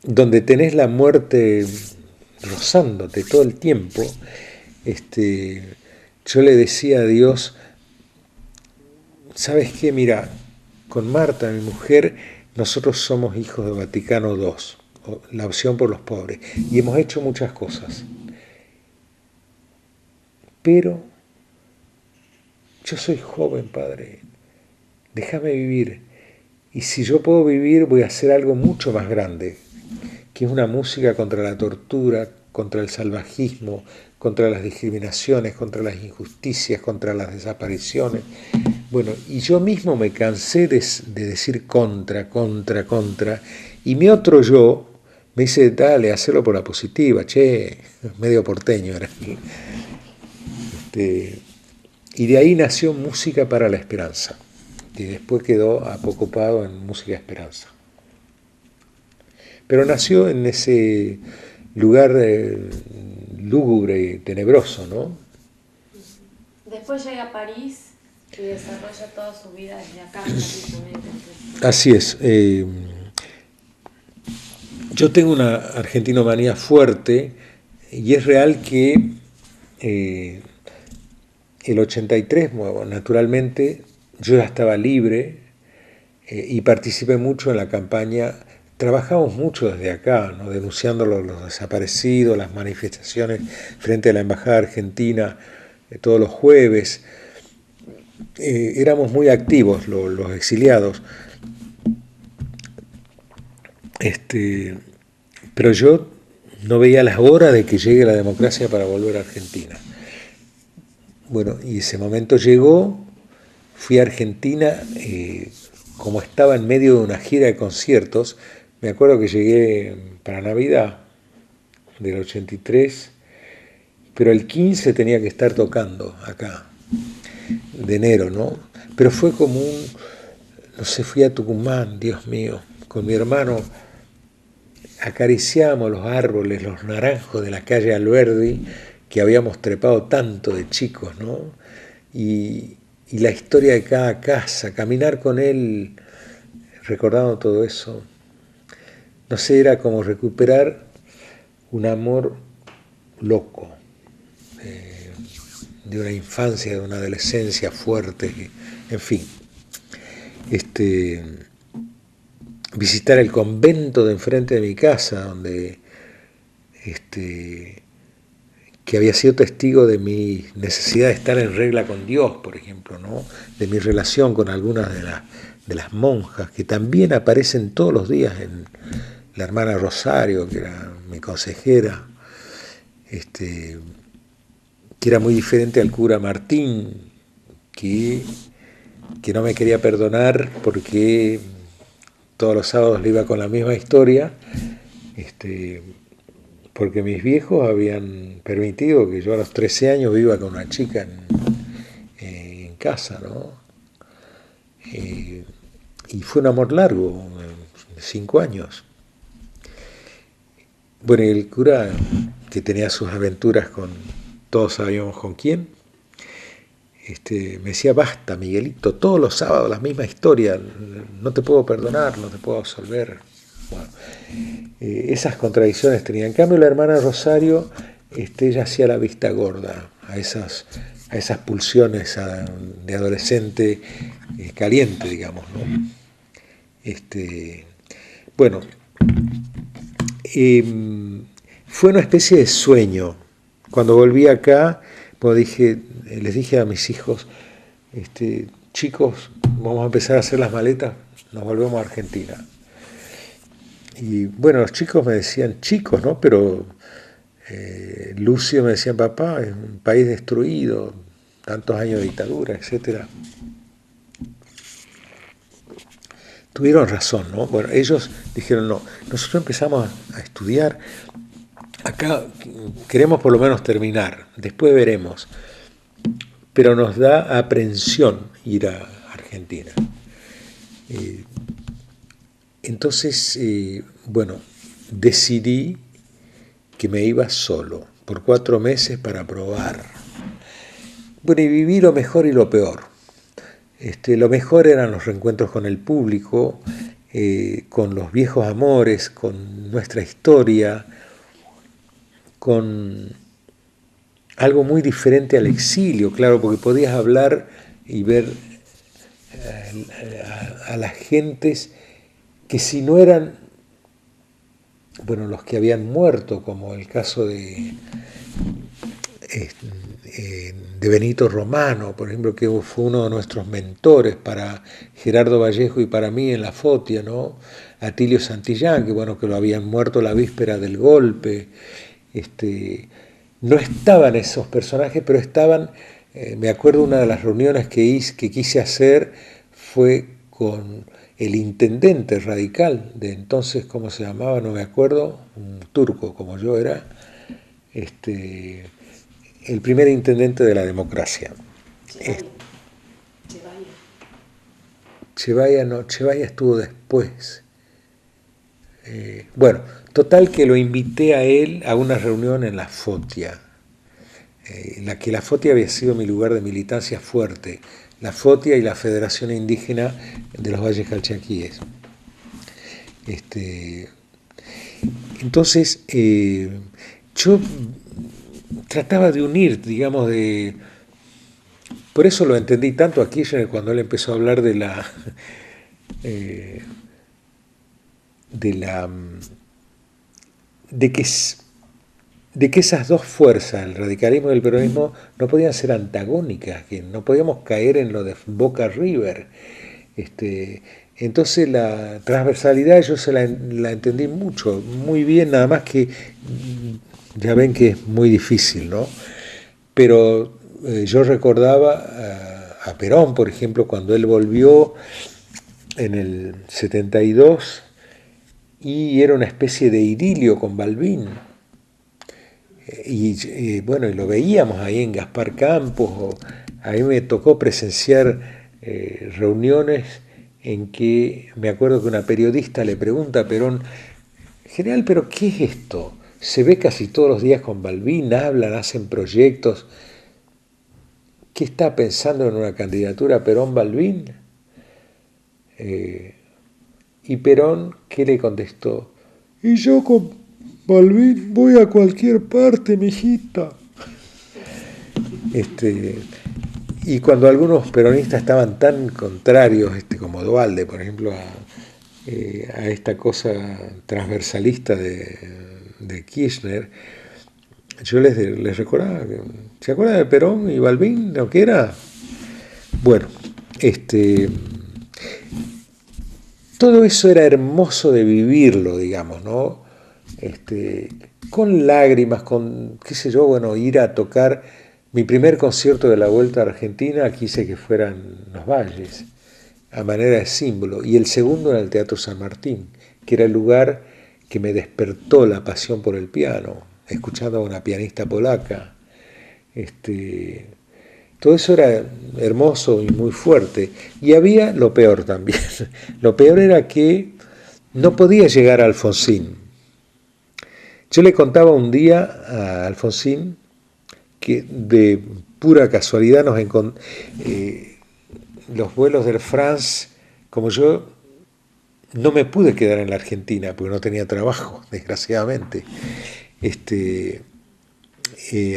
donde tenés la muerte rozándote todo el tiempo, yo le decía a Dios, ¿sabes qué? Mira, con Marta, mi mujer, nosotros somos hijos de Vaticano II, la opción por los pobres, y hemos hecho muchas cosas. Pero yo soy joven, Padre, déjame vivir. Y si yo puedo vivir, voy a hacer algo mucho más grande, que es una música contra la tortura, contra el salvajismo, contra las discriminaciones, contra las injusticias, contra las desapariciones. Bueno, y yo mismo me cansé de decir contra, y mi otro yo me dice, dale, hacelo por la positiva, medio porteño era. Y de ahí nació Música para la Esperanza, y después quedó apocopado en Música Esperanza. Pero nació en ese lugar lúgubre y tenebroso, ¿no? Después llega a París y desarrolla toda su vida desde acá, prácticamente. Así es. Yo tengo una argentinomanía fuerte y es real que el 83, bueno, naturalmente, yo ya estaba libre y participé mucho en la campaña. Trabajamos mucho desde acá, ¿no? Denunciando los desaparecidos, las manifestaciones frente a la Embajada Argentina todos los jueves. Éramos muy activos los exiliados. Pero yo no veía las horas de que llegue la democracia para volver a Argentina. Bueno, y ese momento llegó, fui a Argentina, como estaba en medio de una gira de conciertos. Me acuerdo que llegué para Navidad del 83, pero el 15 tenía que estar tocando acá, de enero, ¿no? Pero fue como no sé, fui a Tucumán, Dios mío, con mi hermano, acariciamos los árboles, los naranjos de la calle Alberdi, que habíamos trepado tanto de chicos, ¿no? y la historia de cada casa, caminar con él recordando todo eso. No sé, era como recuperar un amor loco, de una infancia, de una adolescencia fuerte, en fin. Visitar el convento de enfrente de mi casa, donde que había sido testigo de mi necesidad de estar en regla con Dios, por ejemplo, ¿no? De mi relación con algunas de las monjas, que también aparecen todos los días en la hermana Rosario, que era mi consejera, que era muy diferente al cura Martín, que no me quería perdonar porque todos los sábados le iba con la misma historia, porque mis viejos habían permitido que yo a los 13 años viva con una chica en casa, ¿no? Y fue un amor largo, 5 años. Bueno, el cura, que tenía sus aventuras con, todos sabíamos con quién, me decía, basta, Miguelito, todos los sábados la misma historia, no te puedo perdonar, no te puedo absolver. Bueno, esas contradicciones tenía. En cambio, la hermana Rosario, ella hacía la vista gorda a esas pulsiones de adolescente caliente, digamos, ¿no? Bueno, fue una especie de sueño. Cuando volví acá, como les dije a mis hijos, chicos, vamos a empezar a hacer las maletas, nos volvemos a Argentina. Y bueno, los chicos me decían, chicos, ¿no? Pero Lucio me decía, papá, es un país destruido, tantos años de dictadura, etcétera. Tuvieron razón, ¿no? Bueno, ellos dijeron, no, nosotros empezamos a estudiar, acá queremos por lo menos terminar, después veremos, pero nos da aprensión ir a Argentina. Entonces, bueno, decidí que me iba solo por 4 meses para probar. Bueno, y viví lo mejor y lo peor. Lo mejor eran los reencuentros con el público, con los viejos amores, con nuestra historia, con algo muy diferente al exilio, claro, porque podías hablar y ver a las gentes que si no eran, bueno, los que habían muerto, como el caso de Benito Romano, por ejemplo, que fue uno de nuestros mentores para Gerardo Vallejo y para mí en la Fotia, ¿no? Atilio Santillán, que bueno, que lo habían muerto la víspera del golpe. No estaban esos personajes, pero estaban, me acuerdo una de las reuniones que quise hacer fue con el intendente radical de entonces, ¿cómo se llamaba? No me acuerdo, un turco como yo era, el primer intendente de la democracia. Chevaya estuvo después. Bueno, total que lo invité a él a una reunión en la Fotia, la que la Fotia había sido mi lugar de militancia fuerte, la Fotia y la Federación Indígena de los Valles Calchaquíes. Entonces, yo trataba de unir, digamos, por eso lo entendí tanto a Kirchner cuando él empezó a hablar de que esas dos fuerzas, el radicalismo y el peronismo, no podían ser antagónicas, que no podíamos caer en lo de Boca River. Entonces la transversalidad yo la entendí muy bien, nada más que ya ven que es muy difícil, ¿no? Pero yo recordaba a Perón, por ejemplo, cuando él volvió en el 72 y era una especie de idilio con Balbín. Bueno, y lo veíamos ahí en Gaspar Campos, a mí me tocó presenciar reuniones en que me acuerdo que una periodista le pregunta a Perón, general, ¿pero qué es esto? Se ve casi todos los días con Balbín, hablan, hacen proyectos. ¿qué está pensando en una candidatura Perón-Balbín? Y Perón, ¿qué le contestó? Y yo con Balbín voy a cualquier parte, mijita. Y cuando algunos peronistas estaban tan contrarios, como Duhalde, por ejemplo, a esta cosa transversalista de Kirchner, yo les recordaba, ¿se acuerdan de Perón y Balbín, lo que era? Bueno, todo eso era hermoso de vivirlo, digamos, ¿no? Con lágrimas, con, qué sé yo, bueno, ir a tocar. Mi primer concierto de la Vuelta a Argentina quise que fueran Los Valles, a manera de símbolo, y el segundo en el Teatro San Martín, que era el lugar que me despertó la pasión por el piano, escuchando a una pianista polaca. Todo eso era hermoso y muy fuerte. Y había lo peor también. Lo peor era que no podía llegar a Alfonsín. Yo le contaba un día a Alfonsín que de pura casualidad nos los vuelos del France, como yo no me pude quedar en la Argentina porque no tenía trabajo, desgraciadamente.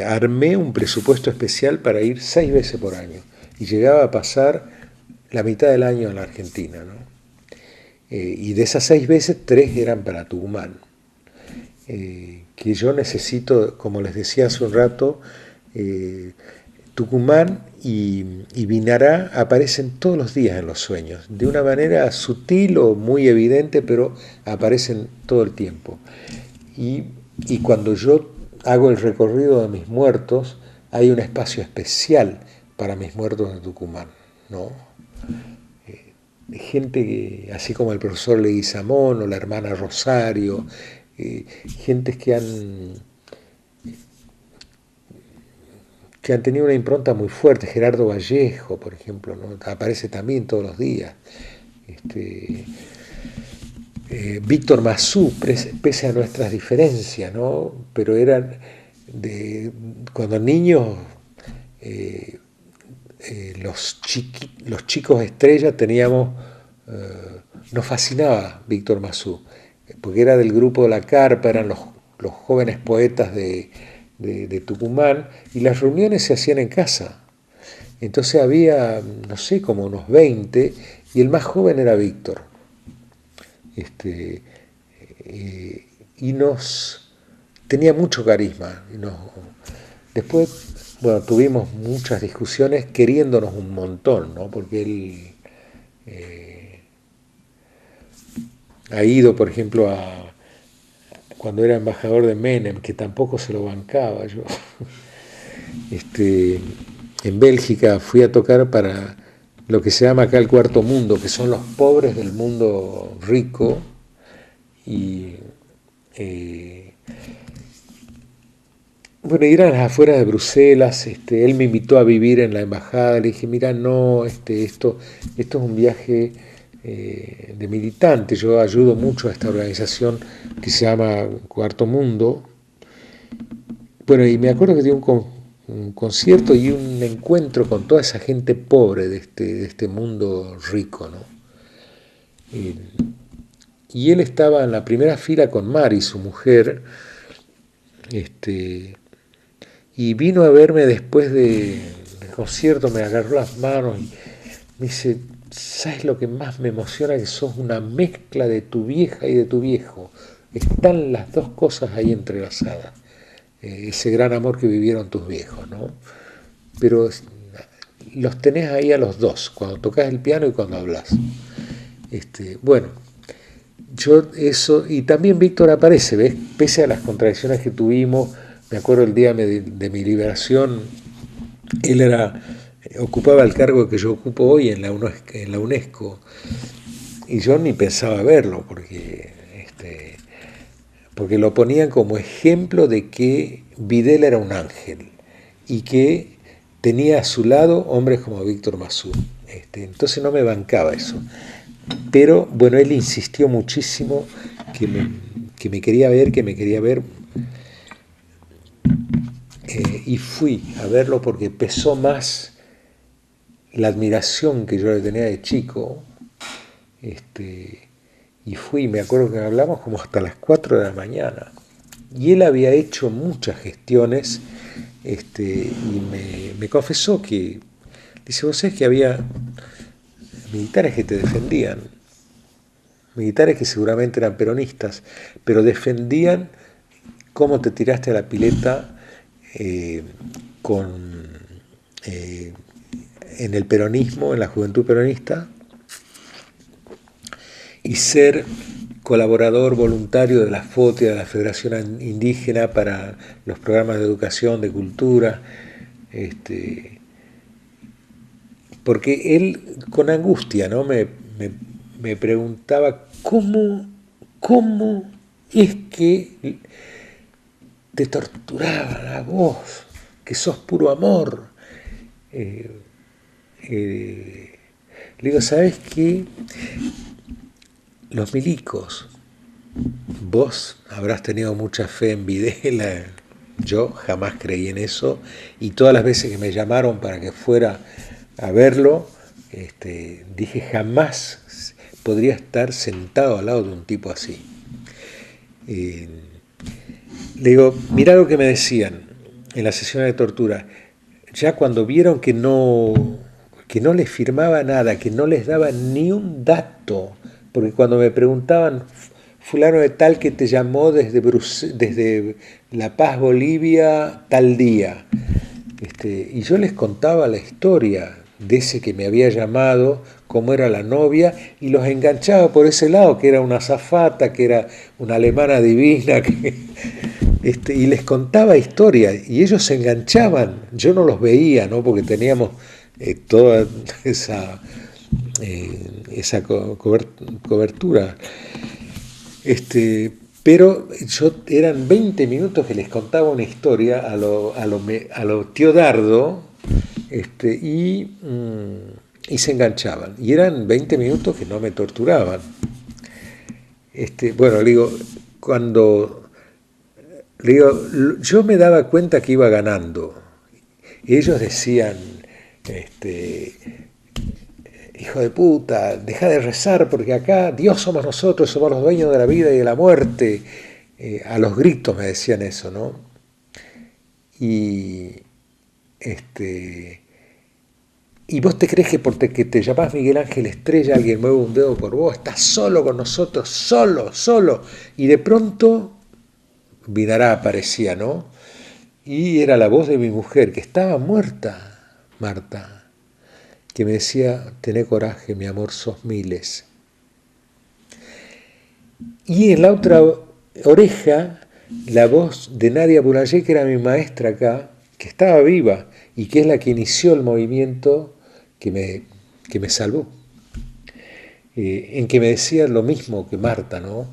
Armé un presupuesto especial para ir 6 veces por año y llegaba a pasar la mitad del año en la Argentina, ¿no? Y de esas 6 veces, 3 eran para Tucumán, que yo necesito, como les decía hace un rato, Tucumán y Vinará aparecen todos los días en los sueños, de una manera sutil o muy evidente, pero aparecen todo el tiempo. Y cuando yo hago el recorrido de mis muertos, hay un espacio especial para mis muertos de Tucumán, ¿no? Gente que, así como el profesor Leguizamón o la hermana Rosario, gentes que han tenido una impronta muy fuerte. Gerardo Vallejo, por ejemplo, ¿no? Aparece también todos los días. Víctor Masú, pese a nuestras diferencias, ¿no? Pero eran cuando niños, los chicos estrellas nos fascinaba Víctor Masú, porque era del grupo de La Carpa, eran los jóvenes poetas de Tucumán, y las reuniones se hacían en casa. Entonces había, no sé, como unos 20, y el más joven era Víctor. Y tenía mucho carisma. Después, bueno, tuvimos muchas discusiones queriéndonos un montón, ¿no? Porque él ha ido, por ejemplo, cuando era embajador de Menem, que tampoco se lo bancaba yo. En Bélgica fui a tocar para lo que se llama acá el cuarto mundo, que son los pobres del mundo rico, y bueno, ir a las afueras de Bruselas. Él me invitó a vivir en la embajada, le dije, mira, no, esto es un viaje de militante, yo ayudo mucho a esta organización que se llama Cuarto Mundo. Bueno, y me acuerdo que dio un concierto y un encuentro con toda esa gente pobre de este mundo rico, ¿no? Y él estaba en la primera fila con Mari, su mujer, y vino a verme después del concierto, me agarró las manos y me dice, ¿sabes lo que más me emociona? Que sos una mezcla de tu vieja y de tu viejo. Están las dos cosas ahí entrelazadas. Ese gran amor que vivieron tus viejos, ¿no? Pero los tenés ahí a los dos, cuando tocas el piano y cuando hablas. Bueno, yo eso, y también Víctor aparece, ¿ves? Pese a las contradicciones que tuvimos, me acuerdo el día de mi liberación, él ocupaba el cargo que yo ocupo hoy en la UNESCO, y yo ni pensaba verlo, porque lo ponían como ejemplo de que Videla era un ángel y que tenía a su lado hombres como Víctor Masú. Entonces no me bancaba eso. Pero bueno, él insistió muchísimo que me quería ver, y fui a verlo porque pesó más la admiración que yo le tenía de chico, y fui, me acuerdo que hablamos como hasta las 4 de la mañana. Y él había hecho muchas gestiones, y me confesó que, dice, vos sabés que había militares que te defendían, militares que seguramente eran peronistas, pero defendían cómo te tiraste a la pileta con, en el peronismo, en la juventud peronista, y ser colaborador voluntario de la FOTI, de la Federación Indígena, para los programas de educación, de cultura, porque él con angustia, ¿no? me preguntaba cómo es que te torturaban a vos, que sos puro amor. Le digo, ¿sabes qué? Los milicos, vos habrás tenido mucha fe en Videla, yo jamás creí en eso, y todas las veces que me llamaron para que fuera a verlo, dije jamás podría estar sentado al lado de un tipo así. Le digo, mirá lo que me decían en la sesión de tortura, ya cuando vieron que no les firmaba nada, que no les daba ni un dato, porque cuando me preguntaban, fulano de tal que te llamó desde La Paz, Bolivia, tal día, y yo les contaba la historia de ese que me había llamado, cómo era la novia, y los enganchaba por ese lado, que era una azafata, que era una alemana divina, y les contaba historia, y ellos se enganchaban, yo no los veía, ¿no? Porque teníamos toda esa cobertura. Pero eran 20 minutos que les contaba una historia a lo tío Dardo, y se enganchaban. Y eran 20 minutos que no me torturaban. Bueno, le digo, yo me daba cuenta que iba ganando. Ellos decían, hijo de puta, deja de rezar porque acá Dios somos nosotros, somos los dueños de la vida y de la muerte. A los gritos me decían eso, ¿no? Y vos te crees que porque te llamás Miguel Ángel Estrella alguien mueve un dedo por vos, estás solo con nosotros, solo. Y de pronto Vinará aparecía, ¿no? Y era la voz de mi mujer, que estaba muerta, Marta, que me decía, tené coraje, mi amor, sos miles. Y en la otra oreja, la voz de Nadia Boulanger, que era mi maestra acá, que estaba viva y que es la que inició el movimiento que me salvó. En que me decía lo mismo que Marta, ¿no?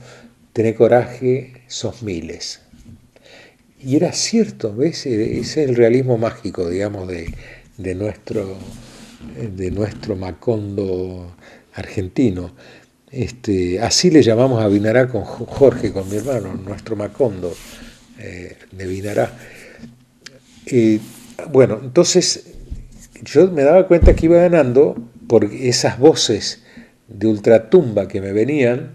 Tené coraje, sos miles. Y era cierto, ¿ves? Ese es el realismo mágico, digamos, de nuestro Macondo argentino. Así le llamamos a Vinará con Jorge, con mi hermano, nuestro Macondo de Vinará. Bueno, entonces yo me daba cuenta que iba ganando por esas voces de ultratumba que me venían,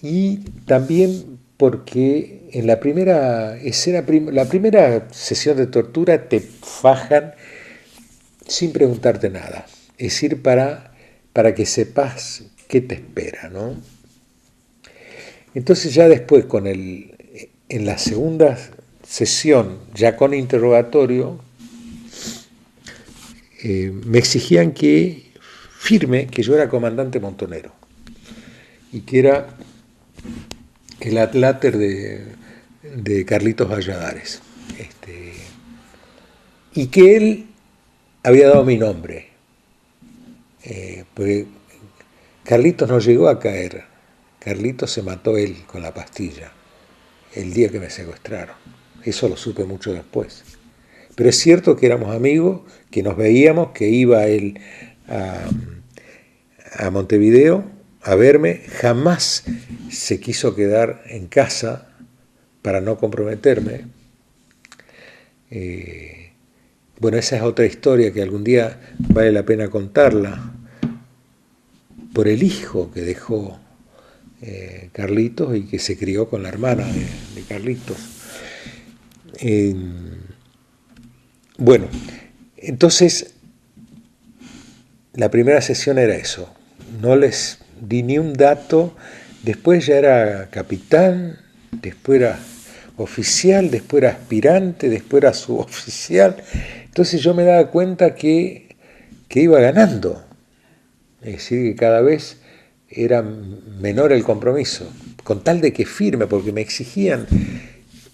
y también porque en la primera escena, la primera sesión de tortura te fajan sin preguntarte nada, es decir, para que sepas qué te espera, ¿no? Entonces ya después en la segunda sesión, ya con interrogatorio, me exigían que firme que yo era comandante montonero y que era el atláter de Carlitos Valladares, y que él había dado mi nombre, porque Carlitos no llegó a caer, Carlitos se mató él con la pastilla el día que me secuestraron, eso lo supe mucho después. Pero es cierto que éramos amigos, que nos veíamos, que iba él a Montevideo a verme, jamás se quiso quedar en casa para no comprometerme. Bueno, esa es otra historia que algún día vale la pena contarla, por el hijo que dejó Carlitos y que se crió con la hermana de Carlitos. Bueno, entonces la primera sesión era eso, no les di ni un dato, después ya era capitán, después era oficial, después era aspirante, después era suboficial, entonces yo me daba cuenta que iba ganando, es decir, que cada vez era menor el compromiso, con tal de que firme, porque me exigían,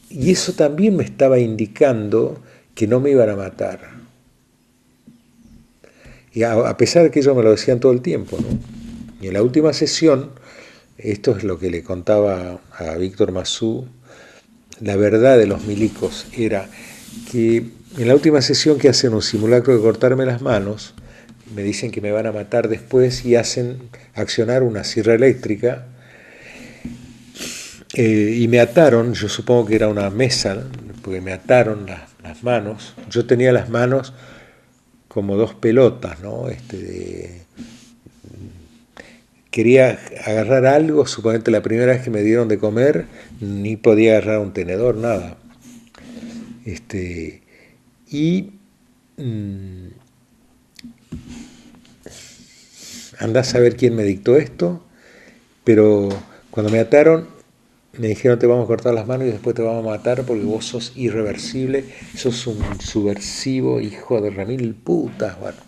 y eso también me estaba indicando que no me iban a matar. Y a pesar de que ellos me lo decían todo el tiempo, ¿no? Y en la última sesión, esto es lo que le contaba a Víctor Masú, la verdad de los milicos era que en la última sesión que hacen un simulacro de cortarme las manos, me dicen que me van a matar después y hacen accionar una sierra eléctrica y me ataron, yo supongo que era una mesa, porque me ataron las manos, yo tenía las manos como dos pelotas, ¿no? Quería agarrar algo, suponete la primera vez que me dieron de comer, ni podía agarrar un tenedor, nada. Y andá a saber quién me dictó esto, pero cuando me ataron me dijeron te vamos a cortar las manos y después te vamos a matar porque vos sos irreversible, sos un subversivo, hijo de remil putas, bueno.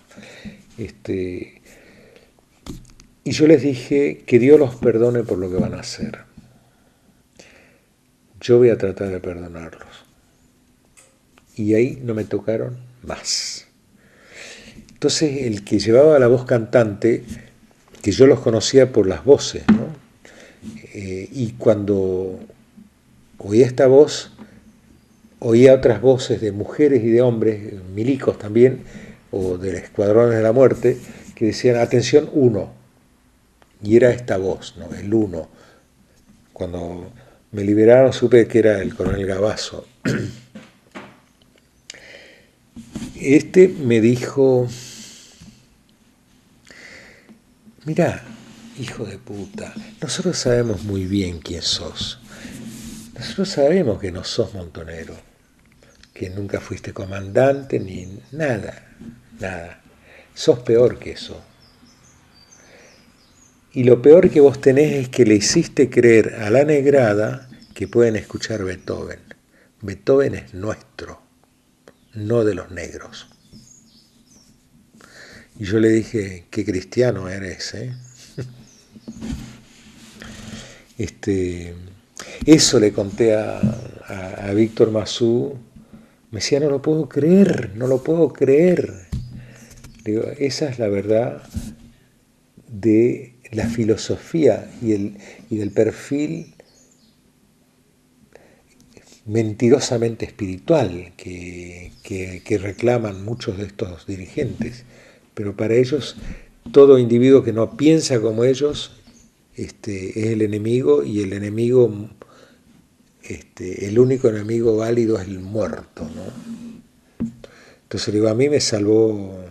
Y yo les dije que Dios los perdone por lo que van a hacer. Yo voy a tratar de perdonarlos. Y ahí no me tocaron más. Entonces el que llevaba la voz cantante, que yo los conocía por las voces, ¿no? Y cuando oía esta voz, oía otras voces de mujeres y de hombres, milicos también, o de escuadrones de la muerte, que decían, atención, 1. Y era esta voz, ¿no? El 1. Cuando me liberaron supe que era el coronel Gabazo. Me dijo, mirá, hijo de puta, nosotros sabemos muy bien quién sos. Nosotros sabemos que no sos montonero, que nunca fuiste comandante ni nada, nada. Sos peor que eso. Y lo peor que vos tenés es que le hiciste creer a la negrada que pueden escuchar Beethoven. Beethoven es nuestro, no de los negros. Y yo le dije, qué cristiano eres, ¿eh? Eso le conté a Víctor Masú. Me decía, no lo puedo creer, no lo puedo creer. Digo, esa es la verdad de la filosofía y del perfil mentirosamente espiritual que reclaman muchos de estos dirigentes. Pero para ellos, todo individuo que no piensa como ellos es el enemigo, y el enemigo, el único enemigo válido es el muerto, ¿no? Entonces digo, a mí me salvó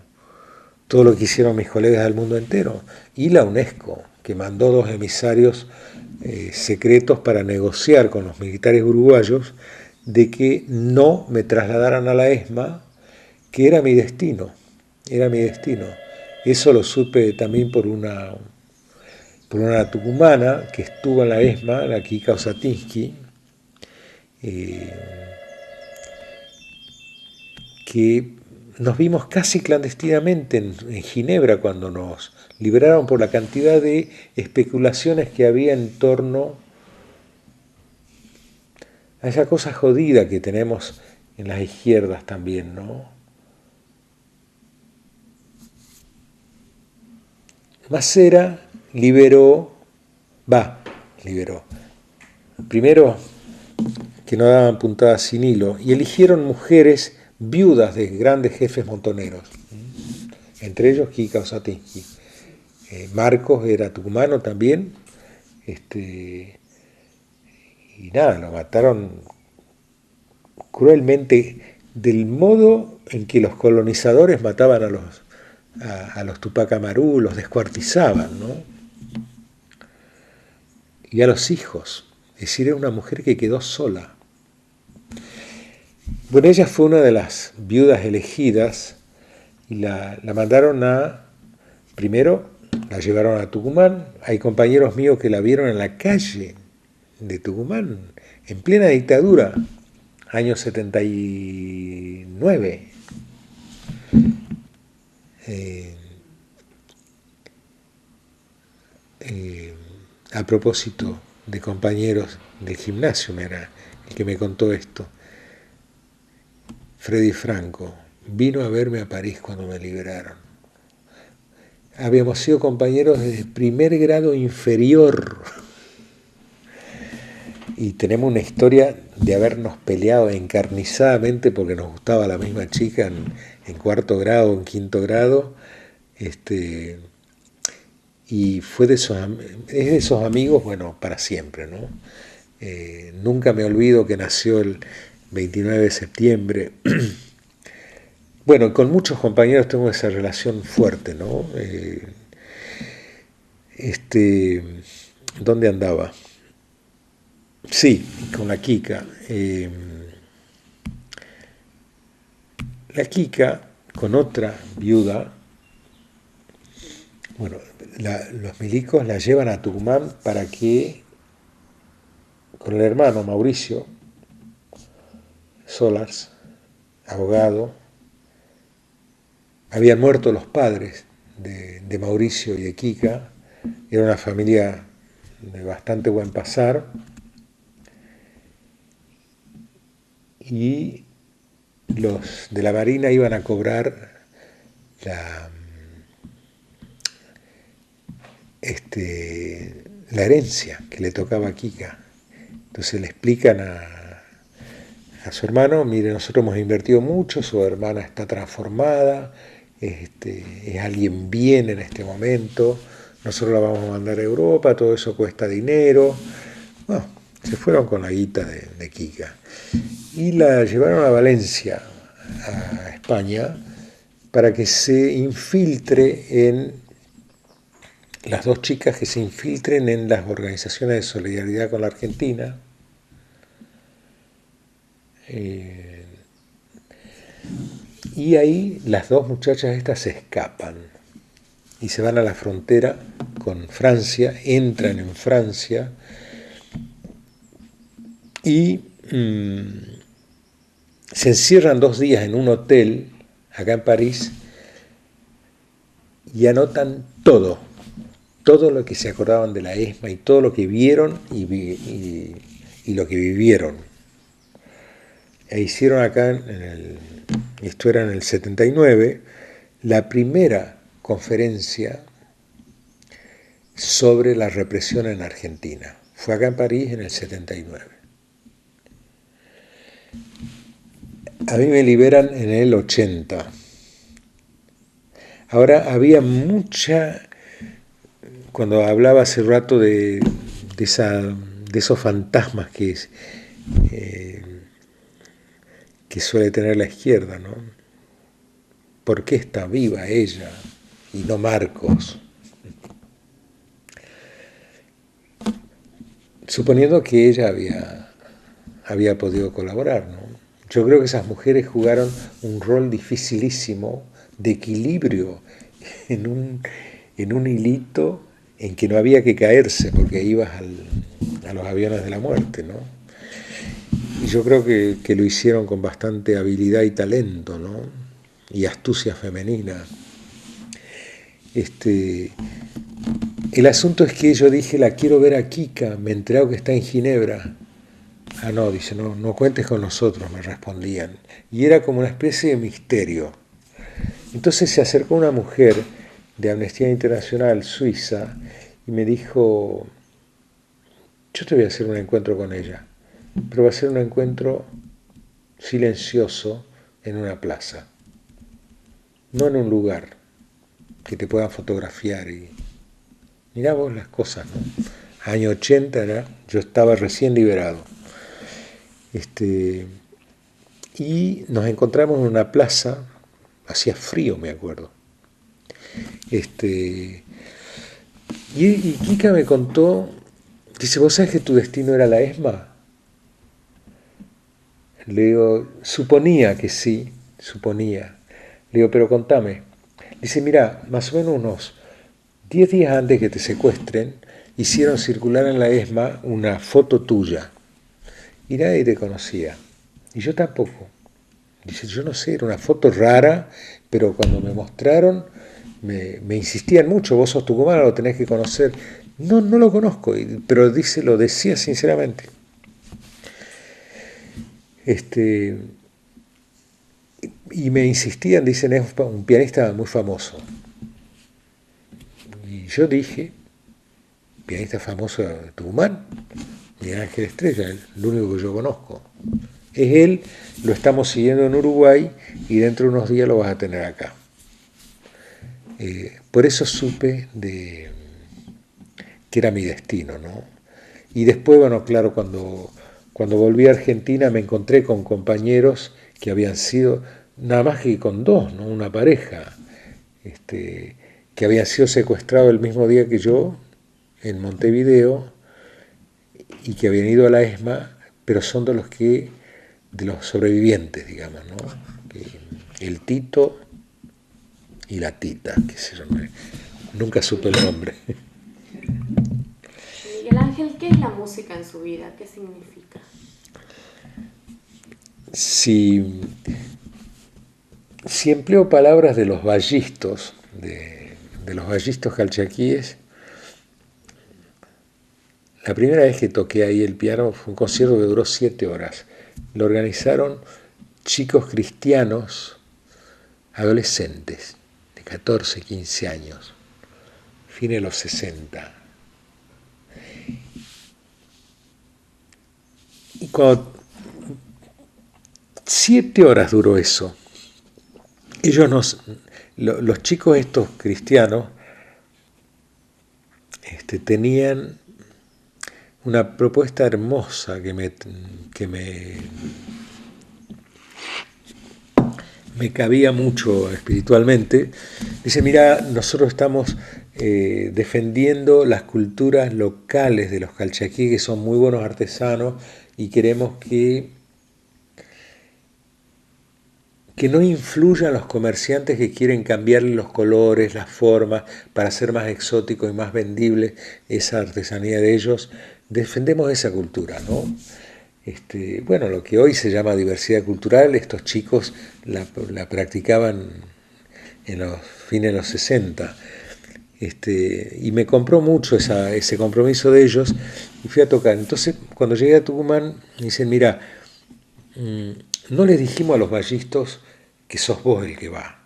todo lo que hicieron mis colegas del mundo entero, y la UNESCO, que mandó 2 emisarios secretos para negociar con los militares uruguayos de que no me trasladaran a la ESMA, que era mi destino, era mi destino. Eso lo supe también por una tucumana que estuvo en la ESMA, la Kika Osatinsky, que nos vimos casi clandestinamente en Ginebra cuando nos liberaron por la cantidad de especulaciones que había en torno a esa cosa jodida que tenemos en las izquierdas también, ¿no? Macera liberó. Primero que no daban puntadas sin hilo, y eligieron mujeres viudas de grandes jefes montoneros, entre ellos Kika Osatinsky. Marcos era tucumano también, y nada, lo mataron cruelmente, del modo en que los colonizadores mataban a los Tupac Amaru, los descuartizaban, ¿no? Y a los hijos. Es decir, era una mujer que quedó sola. Bueno, ella fue una de las viudas elegidas y la mandaron primero la llevaron a Tucumán. Hay compañeros míos que la vieron en la calle de Tucumán, en plena dictadura, año 79. A propósito de compañeros del gimnasio, era el que me contó esto. Freddy Franco vino a verme a París cuando me liberaron. Habíamos sido compañeros desde primer grado inferior y tenemos una historia de habernos peleado encarnizadamente porque nos gustaba la misma chica en cuarto grado, en quinto grado, y fue es de esos amigos, bueno, para siempre, ¿no? Nunca me olvido que nació el 29 de septiembre. Bueno, con muchos compañeros tengo esa relación fuerte, ¿no? ¿Dónde andaba? Sí, con la Kika. La Kika, con otra viuda, bueno, los milicos la llevan a Tucumán para que, con el hermano Mauricio Solars, abogado, habían muerto los padres de Mauricio y de Kika, era una familia de bastante buen pasar, y los de la Marina iban a cobrar la herencia que le tocaba a Kika. Entonces le explican a su hermano, mire, nosotros hemos invertido mucho, su hermana está transformada, es alguien bien en este momento, nosotros la vamos a mandar a Europa, todo eso cuesta dinero. Bueno, se fueron con la guita de Kika y la llevaron a Valencia, a España, para que se infiltre las dos chicas que se infiltren en las organizaciones de solidaridad con la Argentina. Y ahí las dos muchachas estas se escapan y se van a la frontera con Francia, entran en Francia y se encierran 2 días en un hotel acá en París y anotan todo lo que se acordaban de la ESMA y todo lo que vieron y lo que vivieron. E hicieron acá, esto era en el 79, la primera conferencia sobre la represión en Argentina. Fue acá en París en el 79. A mí me liberan en el 80. Ahora había mucha, cuando hablaba hace rato de esos fantasmas que suele tener la izquierda, ¿no? ¿Por qué está viva ella y no Marcos? Suponiendo que ella había podido colaborar, ¿no? Yo creo que esas mujeres jugaron un rol dificilísimo de equilibrio en un hilito en que no había que caerse porque ibas a los aviones de la muerte, ¿no? Y yo creo que lo hicieron con bastante habilidad y talento, ¿no? Y astucia femenina. El asunto es que yo dije, la quiero ver a Kika, me he enterado que está en Ginebra. Ah, no, dice, no cuentes con nosotros, me respondían. Y era como una especie de misterio. Entonces se acercó una mujer de Amnistía Internacional suiza y me dijo, yo te voy a hacer un encuentro con ella, pero va a ser un encuentro silencioso en una plaza, no en un lugar que te puedan fotografiar. Y mirá vos las cosas, ¿no? Año 80 yo estaba recién liberado. y nos encontramos en una plaza, hacía frío, me acuerdo. Y Kika me contó, dice, ¿vos sabés que tu destino era la ESMA? Le digo, suponía que sí, suponía. Le digo, pero contame. Dice, mira, más o menos unos 10 días antes que te secuestren, hicieron circular en la ESMA una foto tuya. Y nadie te conocía. Y yo tampoco. Dice, yo no sé, era una foto rara, pero cuando me mostraron, me insistían mucho, vos sos tucumano, lo tenés que conocer. No, no lo conozco, pero lo decía sinceramente. Y me insistían, dicen, es un pianista muy famoso. Y yo dije, pianista famoso de Tucumán, Miguel Ángel Estrella, el único que yo conozco. Es él, lo estamos siguiendo en Uruguay y dentro de unos días lo vas a tener acá. Por eso supe que era mi destino, ¿no? Y después, bueno, claro, cuando volví a Argentina me encontré con compañeros que habían sido, nada más que con dos, ¿no? Una pareja, que habían sido secuestrados el mismo día que yo, en Montevideo, y que habían ido a la ESMA, pero son de los sobrevivientes, digamos, ¿no? El Tito y la Tita, qué sé yo, nunca supe el nombre. Miguel Ángel, ¿qué es la música en su vida? ¿Qué significa? Si empleo palabras de los vallistos, de los vallistos calchaquíes, la primera vez que toqué ahí el piano fue un concierto que duró 7 horas. Lo organizaron chicos cristianos, adolescentes, de 14, 15 años, fines de los 60. Y cuando 7 horas duró eso, los chicos estos cristianos, tenían una propuesta hermosa que me cabía mucho espiritualmente. Dice, mira, nosotros estamos defendiendo las culturas locales de los calchaquíes, que son muy buenos artesanos, y queremos que no influyan los comerciantes que quieren cambiarle los colores, las formas, para hacer más exótico y más vendible esa artesanía de ellos. Defendemos esa cultura, ¿no? Bueno, lo que hoy se llama diversidad cultural, estos chicos la practicaban en los fines de los 60. Y me compró mucho ese compromiso de ellos y fui a tocar. Entonces, cuando llegué a Tucumán, me dicen, mira, no les dijimos a los vallistos que sos vos el que va,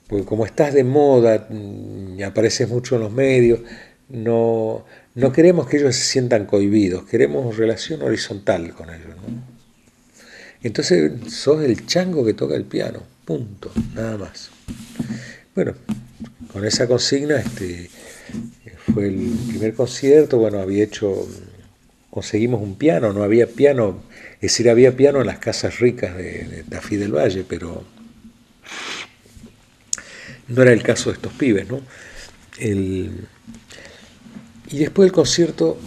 porque como estás de moda y apareces mucho en los medios, no queremos que ellos se sientan cohibidos, queremos relación horizontal con ellos, ¿no? Entonces sos el chango que toca el piano, punto, nada más. Bueno, con esa consigna fue el primer concierto. Bueno, conseguimos un piano, no había piano, es decir, había piano en las casas ricas de Tafí del Valle, pero no era el caso de estos pibes, ¿no? Y después del concierto,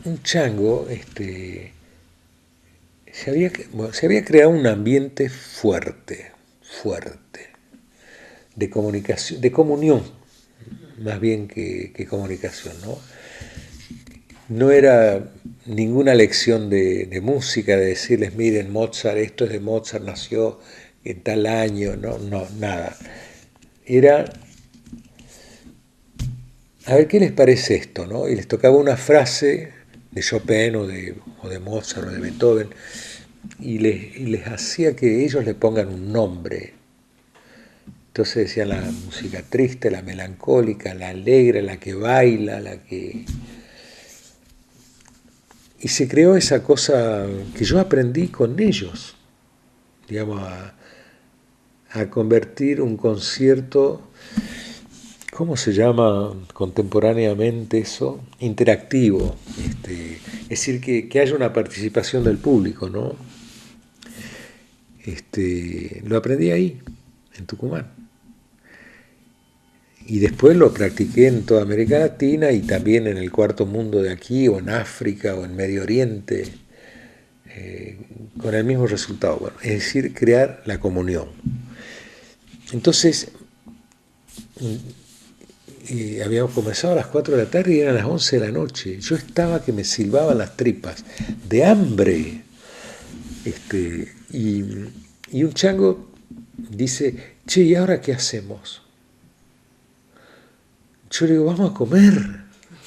un chango, se había creado un ambiente fuerte, de comunicación, de comunión, más bien que comunicación, ¿no? No era ninguna lección de música, de decirles, miren, Mozart, esto es de Mozart, nació en tal año, no, nada. Era, a ver, ¿qué les parece esto, no? Y les tocaba una frase de Chopin o de Mozart o de Beethoven, y les hacía que ellos le pongan un nombre. Entonces decían la música triste, la melancólica, la alegre, la que baila, la que... Y se creó esa cosa que yo aprendí con ellos, digamos, a convertir un concierto, ¿cómo se llama contemporáneamente eso? Interactivo. Es decir, que haya una participación del público, ¿no? lo aprendí ahí, en Tucumán. Y después lo practiqué en toda América Latina y también en el cuarto mundo de aquí, o en África, o en Medio Oriente, con el mismo resultado. Bueno, es decir, crear la comunión. Entonces, habíamos comenzado a las 4 de la tarde y eran las 11 de la noche. Yo estaba que me silbaban las tripas, de hambre. Y un chango dice, che, ¿y ahora qué hacemos? Yo le digo, vamos a comer,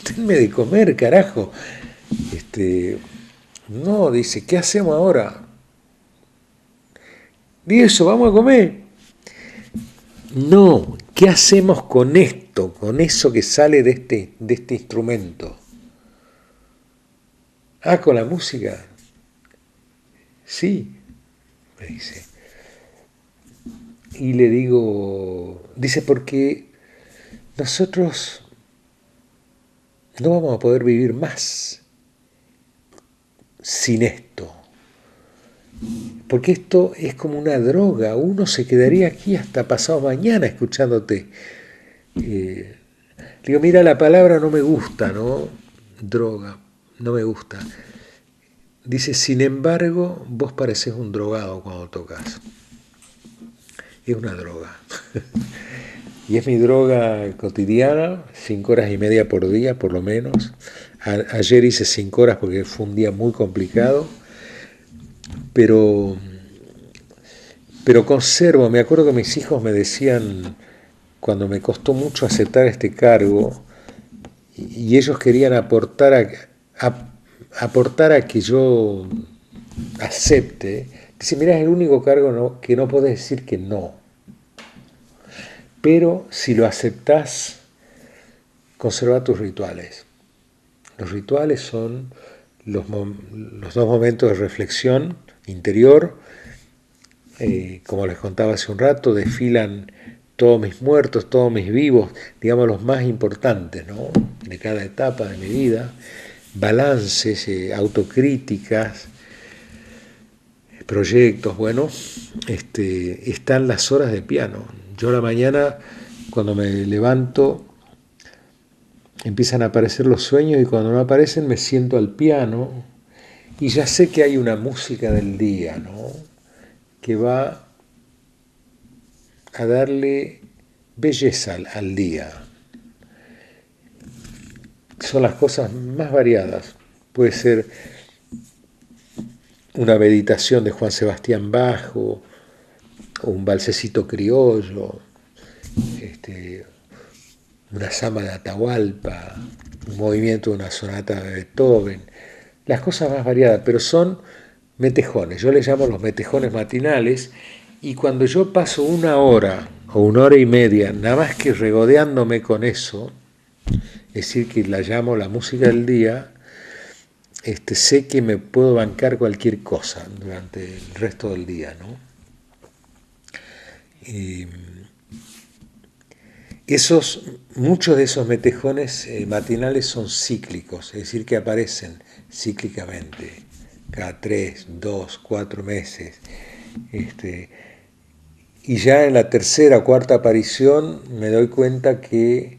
denme de comer, carajo. No, dice, ¿qué hacemos ahora? Di eso, vamos a comer. No, ¿qué hacemos con esto, con eso que sale de este instrumento? Ah, con la música. Sí, me dice. Y le digo, dice, porque nosotros no vamos a poder vivir más sin esto. Porque esto es como una droga. Uno se quedaría aquí hasta pasado mañana escuchándote. Le digo, mira, la palabra no me gusta, ¿no? Droga, no me gusta. Dice, sin embargo, vos parecés un drogado cuando tocas. Es una droga. Y es mi droga cotidiana, 5 horas y media por día, por lo menos. Ayer hice 5 horas porque fue un día muy complicado. Pero conservo, me acuerdo que mis hijos me decían, cuando me costó mucho aceptar este cargo, y ellos querían aportar a que yo acepte, dice, mira, es el único cargo que no podés decir que no. Pero si lo aceptás, conserva tus rituales. Los rituales son los 2 momentos de reflexión interior. Como les contaba hace un rato, desfilan todos mis muertos, todos mis vivos, digamos los más importantes, ¿no? De cada etapa de mi vida, balances, autocríticas, proyectos, bueno, están las horas de piano. Yo a la mañana, cuando me levanto, empiezan a aparecer los sueños y cuando no aparecen me siento al piano y ya sé que hay una música del día, ¿no? Que va a darle belleza al día. Son las cosas más variadas. Puede ser una meditación de Juan Sebastián Bach o un balsecito criollo, una samba de Atahualpa, un movimiento de una sonata de Beethoven. Las cosas más variadas, pero son metejones. Yo les llamo los metejones matinales, y cuando yo paso 1 hora o 1 hora y media nada más que regodeándome con eso, es decir, que la llamo la música del día, sé que me puedo bancar cualquier cosa durante el resto del día, ¿no? Muchos de esos metejones matinales son cíclicos, es decir, que aparecen cíclicamente, cada 3, 2, 4 meses. Y ya en la 3ª o 4ª aparición me doy cuenta que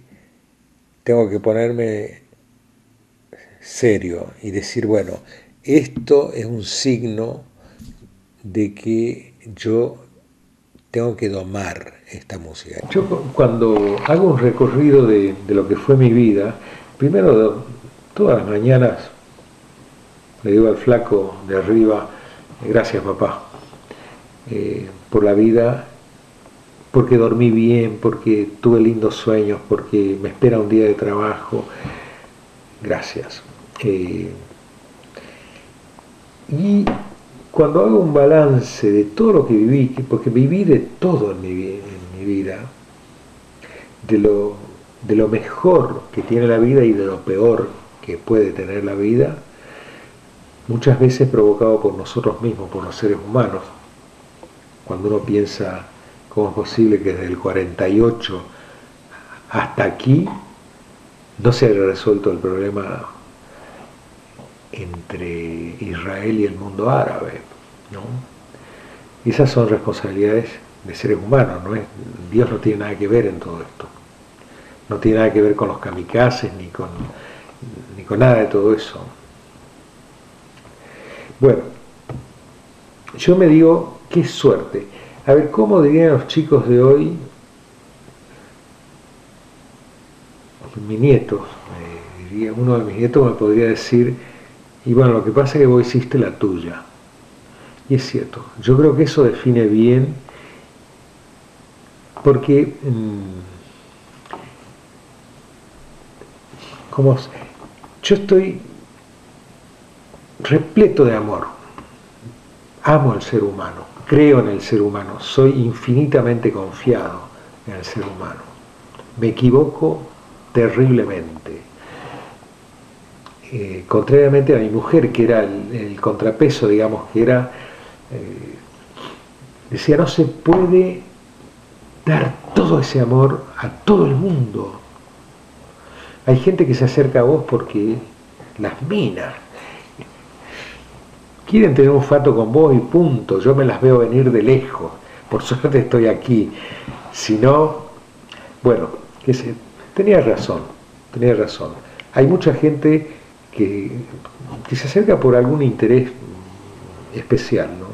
tengo que ponerme serio y decir, bueno, esto es un signo de que yo tengo que domar esta música. Yo cuando hago un recorrido de lo que fue mi vida, primero todas las mañanas le digo al flaco de arriba, gracias papá, por la vida, porque dormí bien, porque tuve lindos sueños, porque me espera un día de trabajo, gracias. Y cuando hago un balance de todo lo que viví, porque viví de todo en mi vida, de lo mejor que tiene la vida y de lo peor que puede tener la vida, muchas veces provocado por nosotros mismos, por los seres humanos. Cuando uno piensa cómo es posible que desde el 48 hasta aquí no se haya resuelto el problema entre Israel y el mundo árabe, ¿no? Esas son responsabilidades de seres humanos, ¿no es? Dios no tiene nada que ver en todo esto. No tiene nada que ver con los kamikazes ni con nada de todo eso. Bueno, yo me digo, qué suerte. A ver, ¿cómo dirían los chicos de hoy? Mi nieto, uno de mis nietos me podría decir, y bueno, lo que pasa es que vos hiciste la tuya. Y es cierto, yo creo que eso define bien, porque yo estoy repleto de amor, amo al ser humano, creo en el ser humano, soy infinitamente confiado en el ser humano, me equivoco terriblemente. Contrariamente a mi mujer, que era el contrapeso, digamos, que era, decía, no se puede dar todo ese amor a todo el mundo. Hay gente que se acerca a vos porque las minas quieren tener un fato con vos y punto. Yo me las veo venir de lejos. Por suerte estoy aquí. Si no, bueno, tenía razón. Hay mucha gente que se acerca por algún interés especial, ¿no?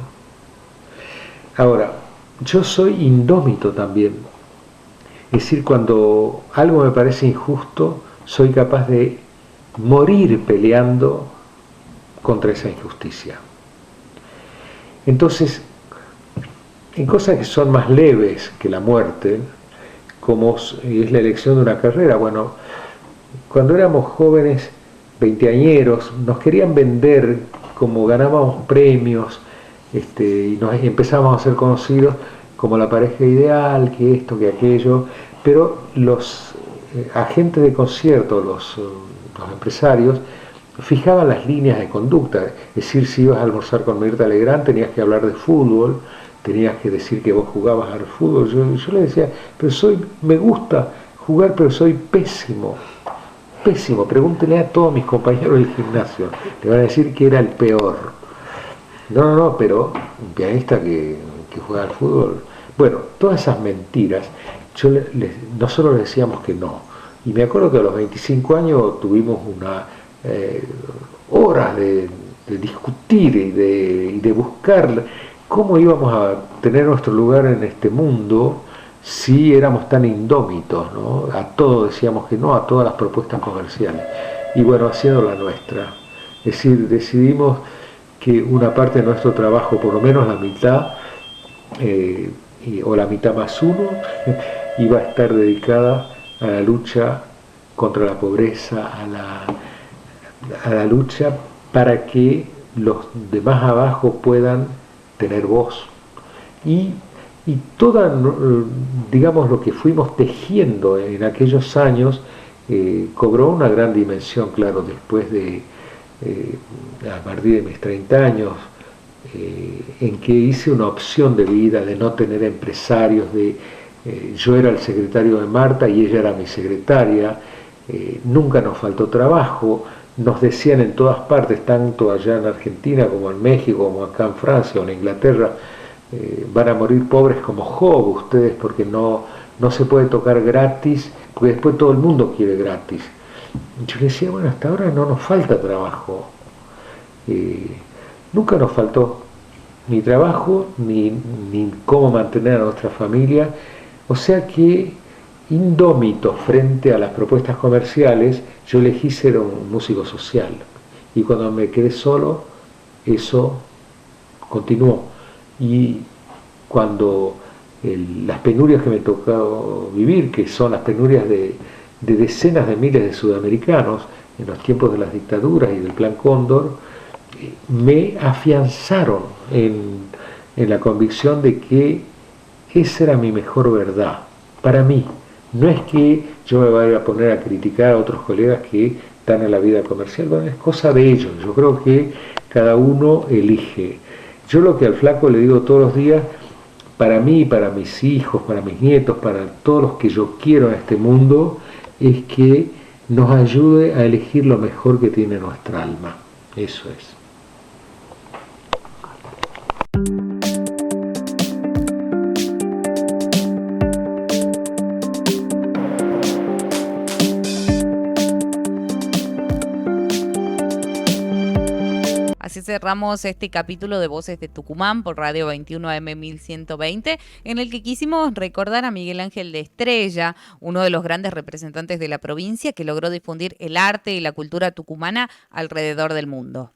Ahora, yo soy indómito también. Es decir, cuando algo me parece injusto, soy capaz de morir peleando contra esa injusticia. Entonces, en cosas que son más leves que la muerte, como es la elección de una carrera, bueno, cuando éramos jóvenes, veinteañeros, nos querían vender como ganábamos premios, y nos empezábamos a ser conocidos como la pareja ideal, que esto, que aquello, pero los agentes de concierto, los empresarios, fijaban las líneas de conducta. Es decir, si ibas a almorzar con Mirta Legrand tenías que hablar de fútbol, tenías que decir que vos jugabas al fútbol. Yo le decía, pero me gusta jugar, pero soy pésimo. Pregúntele a todos mis compañeros del gimnasio, le van a decir que era el peor. No, pero un pianista que juega al fútbol. Bueno, todas esas mentiras, nosotros le decíamos que no. Y me acuerdo que a los 25 años tuvimos horas de discutir y de buscar cómo íbamos a tener nuestro lugar en este mundo si éramos tan indómitos, ¿no? A todo decíamos que no, a todas las propuestas comerciales. Y bueno, haciendo la nuestra. Es decir, decidimos que una parte de nuestro trabajo, por lo menos la mitad, o la mitad más uno, iba a estar dedicada a la lucha contra la pobreza, a la lucha para que los de más abajo puedan tener voz. Y toda, digamos, lo que fuimos tejiendo en aquellos años cobró una gran dimensión, claro, después de, a partir de mis 30 años, en que hice una opción de vida, de no tener empresarios, yo era el secretario de Marta y ella era mi secretaria, nunca nos faltó trabajo, nos decían en todas partes, tanto allá en Argentina como en México, como acá en Francia o en Inglaterra, van a morir pobres como Job ustedes porque no se puede tocar gratis, porque después todo el mundo quiere gratis. Yo le decía, bueno, hasta ahora no nos falta trabajo, nunca nos faltó ni trabajo, ni cómo mantener a nuestra familia, o sea que indómito frente a las propuestas comerciales, yo elegí ser un músico social, y cuando me quedé solo, eso continuó. Y cuando las penurias que me tocó vivir, que son las penurias de decenas de miles de sudamericanos en los tiempos de las dictaduras y del Plan Cóndor, me afianzaron en la convicción de que esa era mi mejor verdad, para mí. No es que yo me vaya a poner a criticar a otros colegas que están en la vida comercial, bueno, es cosa de ellos. Yo creo que cada uno elige. Yo lo que al flaco le digo todos los días, para mí, para mis hijos, para mis nietos, para todos los que yo quiero en este mundo, es que nos ayude a elegir lo mejor que tiene nuestra alma. Eso es. cerramos este capítulo de Voces de Tucumán por Radio 21 AM 1120, en el que quisimos recordar a Miguel Ángel de Estrella, uno de los grandes representantes de la provincia que logró difundir el arte y la cultura tucumana alrededor del mundo.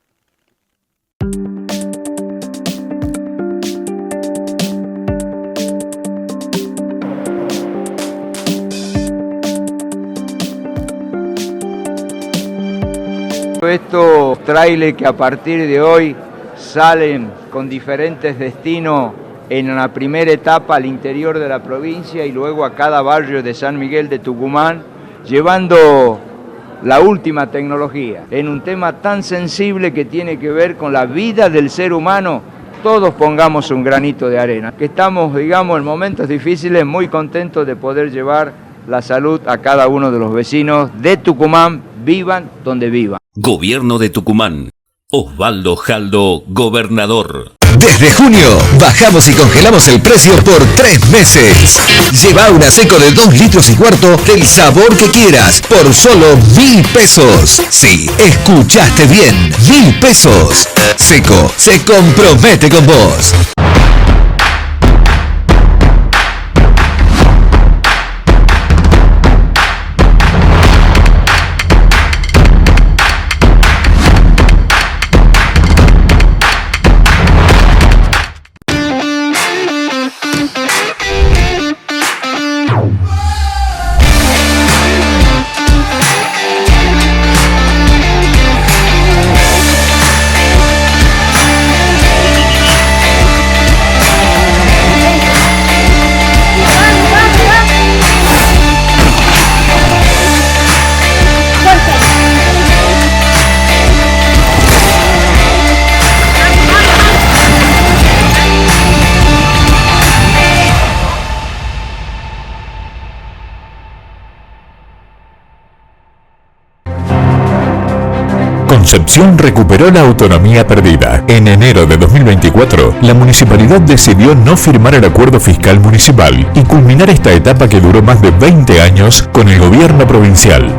Estos trailers que a partir de hoy salen con diferentes destinos en la primera etapa al interior de la provincia y luego a cada barrio de San Miguel de Tucumán, llevando la última tecnología en un tema tan sensible que tiene que ver con la vida del ser humano. Todos pongamos un granito de arena, que estamos, digamos, en momentos difíciles, muy contentos de poder llevar la salud a cada uno de los vecinos de Tucumán, vivan donde vivan. Gobierno de Tucumán. Osvaldo Jaldo, gobernador. Desde junio, bajamos y congelamos el precio por 3 meses. Lleva una Seco de 2 litros y cuarto del sabor que quieras por solo 1.000 pesos. Sí, escuchaste bien, 1.000 pesos. Seco se compromete con vos. Concepción recuperó la autonomía perdida. En enero de 2024, la municipalidad decidió no firmar el acuerdo fiscal municipal y culminar esta etapa que duró más de 20 años con el gobierno provincial.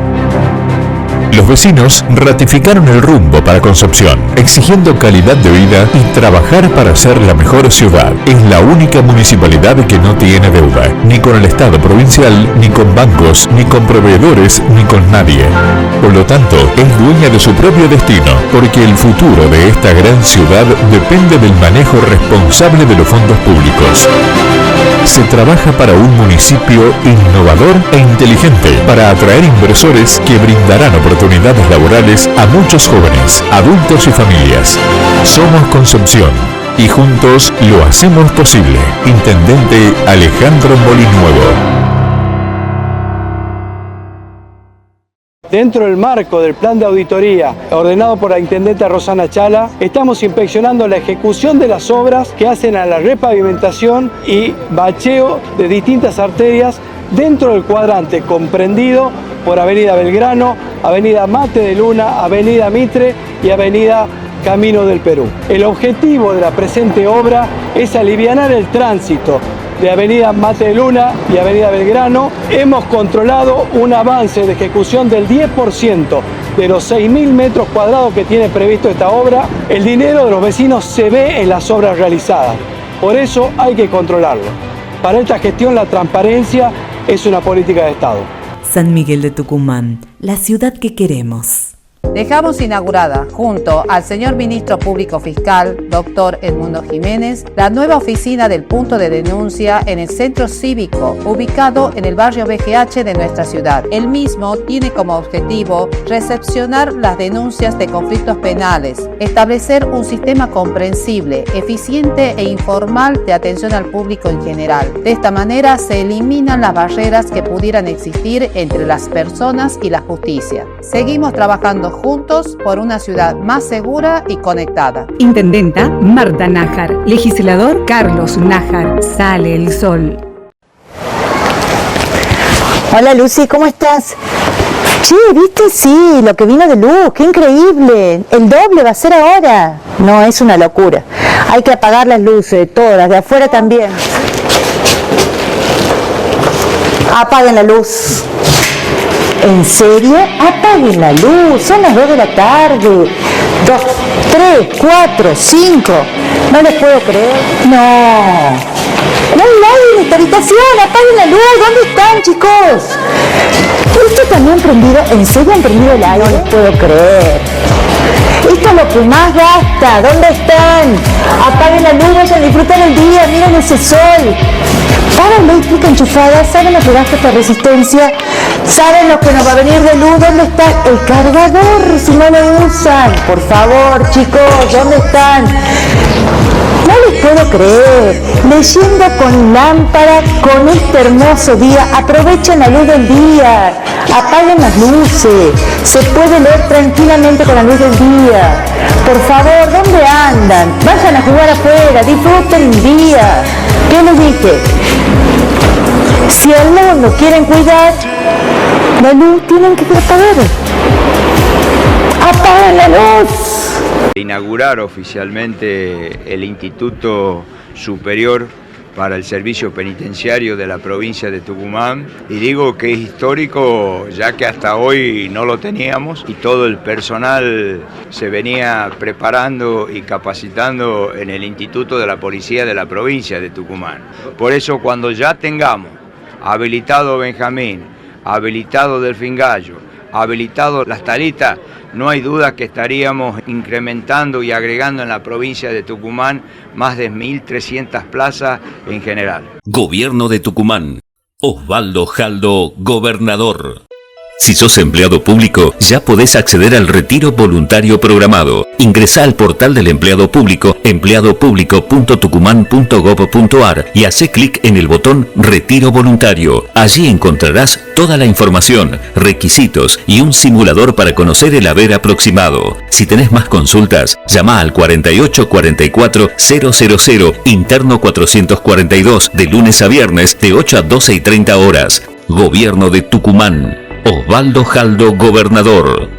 Los vecinos ratificaron el rumbo para Concepción, exigiendo calidad de vida y trabajar para ser la mejor ciudad. Es la única municipalidad que no tiene deuda, ni con el Estado provincial, ni con bancos, ni con proveedores, ni con nadie. Por lo tanto, es dueña de su propio destino, porque el futuro de esta gran ciudad depende del manejo responsable de los fondos públicos. Se trabaja para un municipio innovador e inteligente, para atraer inversores que brindarán oportunidades laborales a muchos jóvenes, adultos y familias. Somos Concepción y juntos lo hacemos posible. Intendente Alejandro Molinuevo. Dentro del marco del plan de auditoría ordenado por la intendenta Rosana Chala, estamos inspeccionando la ejecución de las obras que hacen a la repavimentación y bacheo de distintas arterias dentro del cuadrante comprendido por Avenida Belgrano, Avenida Mate de Luna, Avenida Mitre y Avenida Camino del Perú. El objetivo de la presente obra es alivianar el tránsito de Avenida Mate de Luna y Avenida Belgrano. Hemos controlado un avance de ejecución del 10% de los 6.000 metros cuadrados que tiene previsto esta obra. El dinero de los vecinos se ve en las obras realizadas, por eso hay que controlarlo. Para esta gestión la transparencia es una política de Estado. San Miguel de Tucumán, la ciudad que queremos. Dejamos inaugurada, junto al señor Ministro Público Fiscal, doctor Edmundo Jiménez, la nueva oficina del punto de denuncia en el centro cívico, ubicado en el barrio BGH de nuestra ciudad. El mismo tiene como objetivo recepcionar las denuncias de conflictos penales, establecer un sistema comprensible, eficiente e informal de atención al público en general. De esta manera se eliminan las barreras que pudieran existir entre las personas y la justicia. Seguimos trabajando juntos por una ciudad más segura y conectada. Intendenta Marta Nájar. Legislador Carlos Nájar. Sale el sol. Hola Lucy, ¿cómo estás? Che, ¿viste? Sí, lo que vino de luz, qué increíble. El doble va a ser ahora. No, es una locura. Hay que apagar las luces, todas, de afuera también. Apaguen la luz. ¿En serio? Apaguen la luz, son las 2 de la tarde. 2, 3, 4, 5. No les puedo creer. No hay nadie en esta habitación. Apaguen la luz. ¿Dónde están, chicos? ¿Esto también prendido? ¿En serio han prendido el aire? No les puedo creer. Esto es lo que más gasta. ¿Dónde están? Apaguen la luz, vayan a disfrutar el día. Miren ese sol. ¿Saben la eléctrica enchufada? ¿Saben lo que gasta esta resistencia? ¿Saben lo que nos va a venir de luz? ¿Dónde está el cargador? Si no lo usan. Por favor, chicos, ¿dónde están? No les puedo creer. Leyendo con lámpara, con este hermoso día. Aprovechen la luz del día. Apaguen las luces. Se puede leer tranquilamente con la luz del día. Por favor, ¿dónde andan? Vayan a jugar afuera. Disfruten el día. ¿Qué les dije? Si al mundo quieren cuidar, la luz tienen que apagar. ¡Apaguen la luz! Inaugurar oficialmente el Instituto Superior para el Servicio Penitenciario de la provincia de Tucumán, y digo que es histórico ya que hasta hoy no lo teníamos y todo el personal se venía preparando y capacitando en el Instituto de la Policía de la provincia de Tucumán. Por eso cuando ya tengamos habilitado Benjamín, habilitado Delfín Gallo, habilitado Las Talitas, no hay duda que estaríamos incrementando y agregando en la provincia de Tucumán más de 1.300 plazas en general. Gobierno de Tucumán. Osvaldo Jaldo, gobernador. Si sos empleado público, ya podés acceder al retiro voluntario programado. Ingresá al portal del empleado público, empleadopublico.tucumán.gov.ar, y hacé clic en el botón Retiro Voluntario. Allí encontrarás toda la información, requisitos y un simulador para conocer el haber aproximado. Si tenés más consultas, llama al 48 44 000, interno 442, de lunes a viernes de 8 a 12 y 30 horas. Gobierno de Tucumán. Osvaldo Jaldo, gobernador.